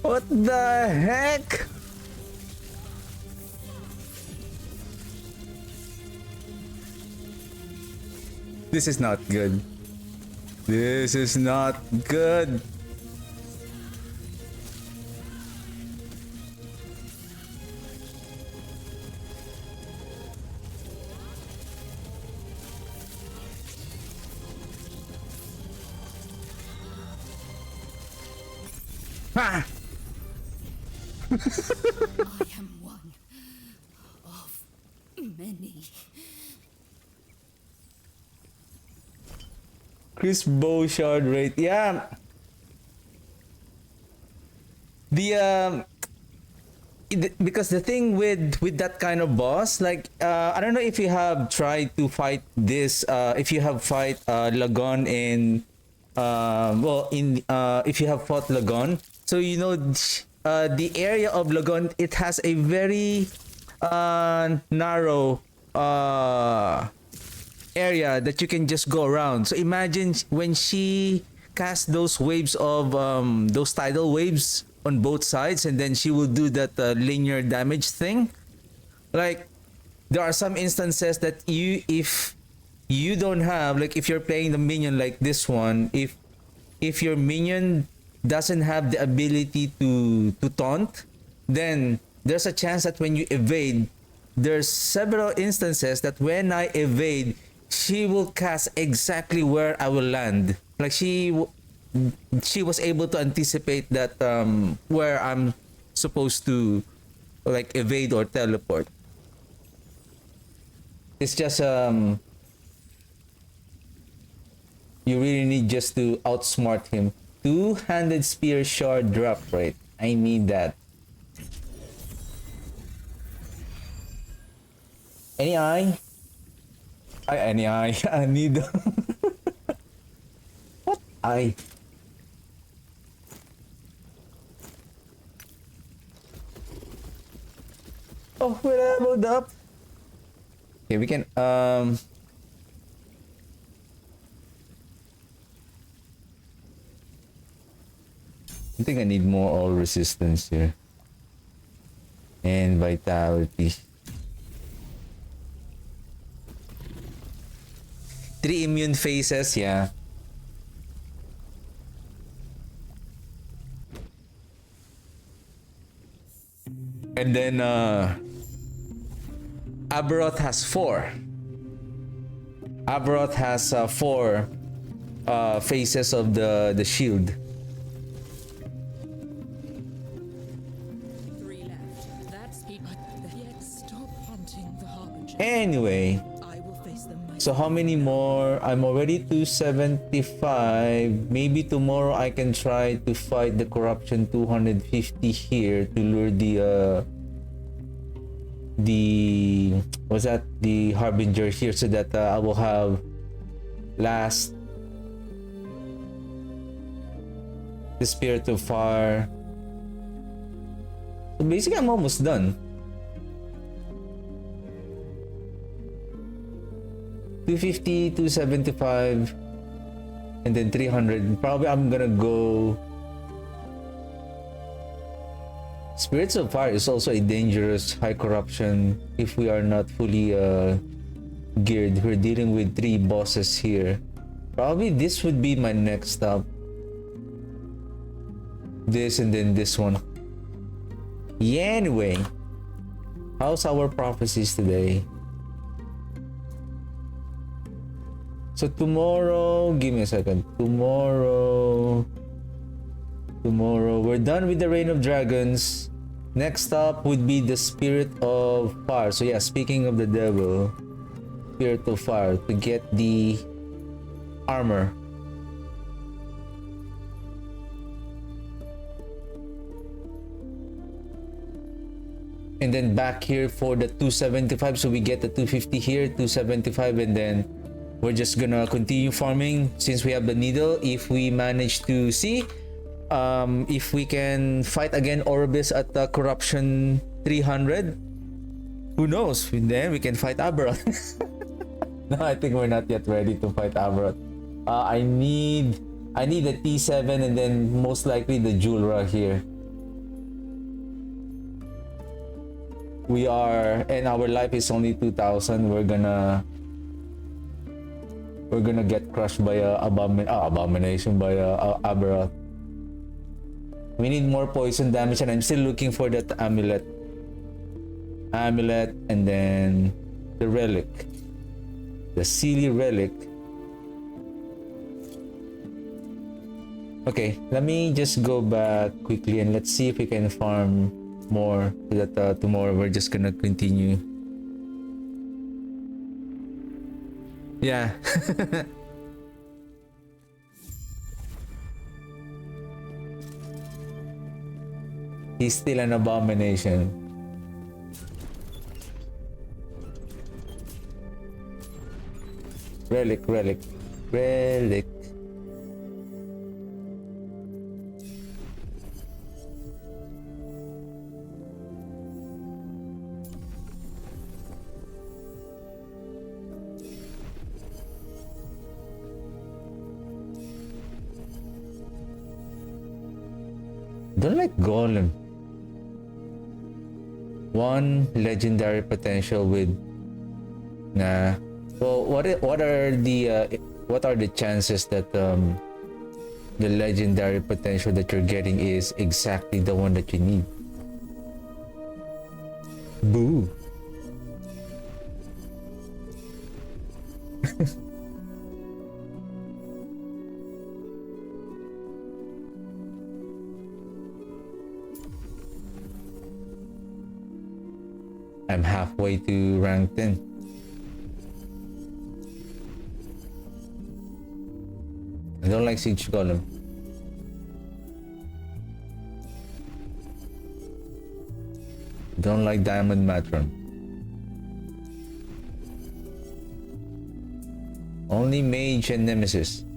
What the heck? This is not good. This is not good. Ah! I am one of many. Chris bow shard rate, yeah. Because the thing with that kind of boss, like I don't know if you have tried to fight this, if you have fight Lagon in if you have fought Lagon, so you know the area of Lagon, it has a very narrow area that you can just go around. So imagine when she casts those waves of those tidal waves on both sides, and then she will do that linear damage thing. Like there are some instances that if you don't have, like if you're playing the minion like this one, if your minion doesn't have the ability to taunt, then there's a chance that when you evade, there's several instances that when I evade, she will cast exactly where I will land. Like she was able to anticipate that where I'm supposed to like evade or teleport. It's just you really need just to outsmart him. Two-handed spear shard drop rate. I need that. Any eye? Any eye? I need. What eye? Oh, we're leveled up. Okay, we can I think I need more all resistance here. And vitality. 3 immune phases, yeah. And then Aberoth has 4. Aberoth has 4 phases of the shield. 3 left. That's it. Yet stop hunting the harbinger. Anyway, I will face them myself. so how many more? I'm already 275. Maybe tomorrow I can try to fight the corruption 250 here to lure the what's that, the harbinger here, so that I will have last the spirit of fire. So basically I'm almost done. 250, 275, and then 300. Probably I'm gonna go. Spirits of Fire is also a dangerous high corruption if we are not fully geared. We're dealing with 3 bosses here. Probably this would be my next stop. This and then this one. Yeah, anyway. How's our prophecies today? So tomorrow, give me a second. Tomorrow, we're done with the Reign of Dragons. Next up would be the Spirit of Fire. So yeah, speaking of the devil, Spirit of Fire, to get the armor. And then back here for the 275. So we get the 250 here, 275, and then we're just gonna continue farming since we have the needle. If we manage to see if we can fight again Orbis at the corruption 300, who knows, then we can fight Aberoth. No, I think we're not yet ready to fight Aberoth. I need a T7 and then most likely the Julra here. We are, and our life is only 2,000. We're gonna get crushed by abomination by Aberoth. We need more poison damage, and I'm still looking for that amulet, and then the relic, the Sealy relic. Okay, let me just go back quickly and let's see if we can farm more, so that tomorrow we're just gonna continue. Yeah. He's still an abomination. Relic. Don't like Golem. 1 legendary potential with nah. Well, what are the chances that the legendary potential that you're getting is exactly the one that you need? Boo. I'm halfway to rank 10. I don't like Siege Golem. Don't like Diamond Matron. Only mage and nemesis.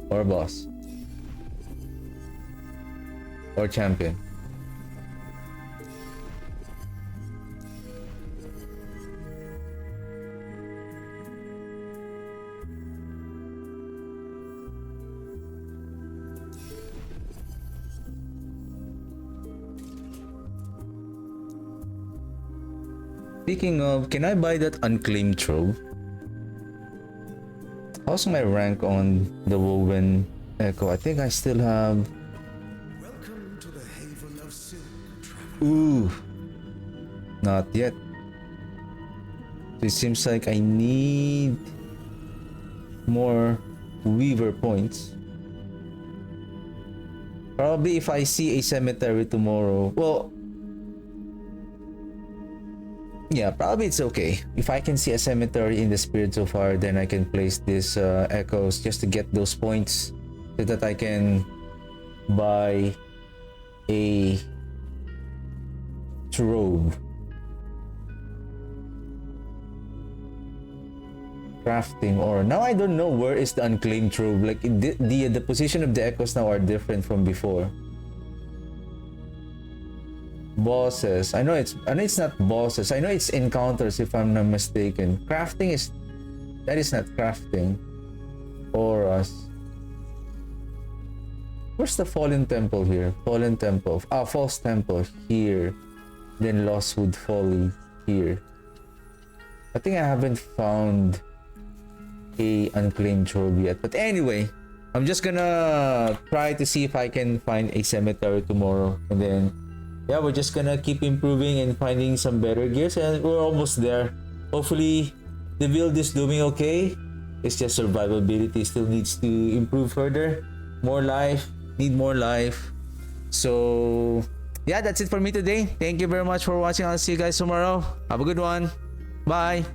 Or boss. Or champion. Speaking of, can I buy that unclaimed trove? How's my rank on the woven echo? I think I still have. Welcome to the haven of silk, traveler. Ooh, not yet. So it seems like I need more weaver points. Probably if I see a cemetery tomorrow. Well, yeah, probably it's okay. If I can see a cemetery in the spirit so far, then I can place these echoes just to get those points so that I can buy a trove. Crafting or now I don't know where is the unclaimed trove. Like the position of the echoes now are different from before. Bosses. I know it's not bosses. I know it's encounters if I'm not mistaken. Crafting is not crafting. Auras. Where's the fallen temple here? Fallen temple. False temple here. Then Lostwood Folly here. I think I haven't found a unclaimed trove yet. But anyway, I'm just gonna try to see if I can find a cemetery tomorrow, and then yeah, we're just gonna keep improving and finding some better gears, and we're almost there. Hopefully the build is doing okay. It's just survivability still needs to improve further. More life, need more life. So yeah, that's it for me today. Thank you very much for watching. I'll see you guys tomorrow. Have a good one. Bye.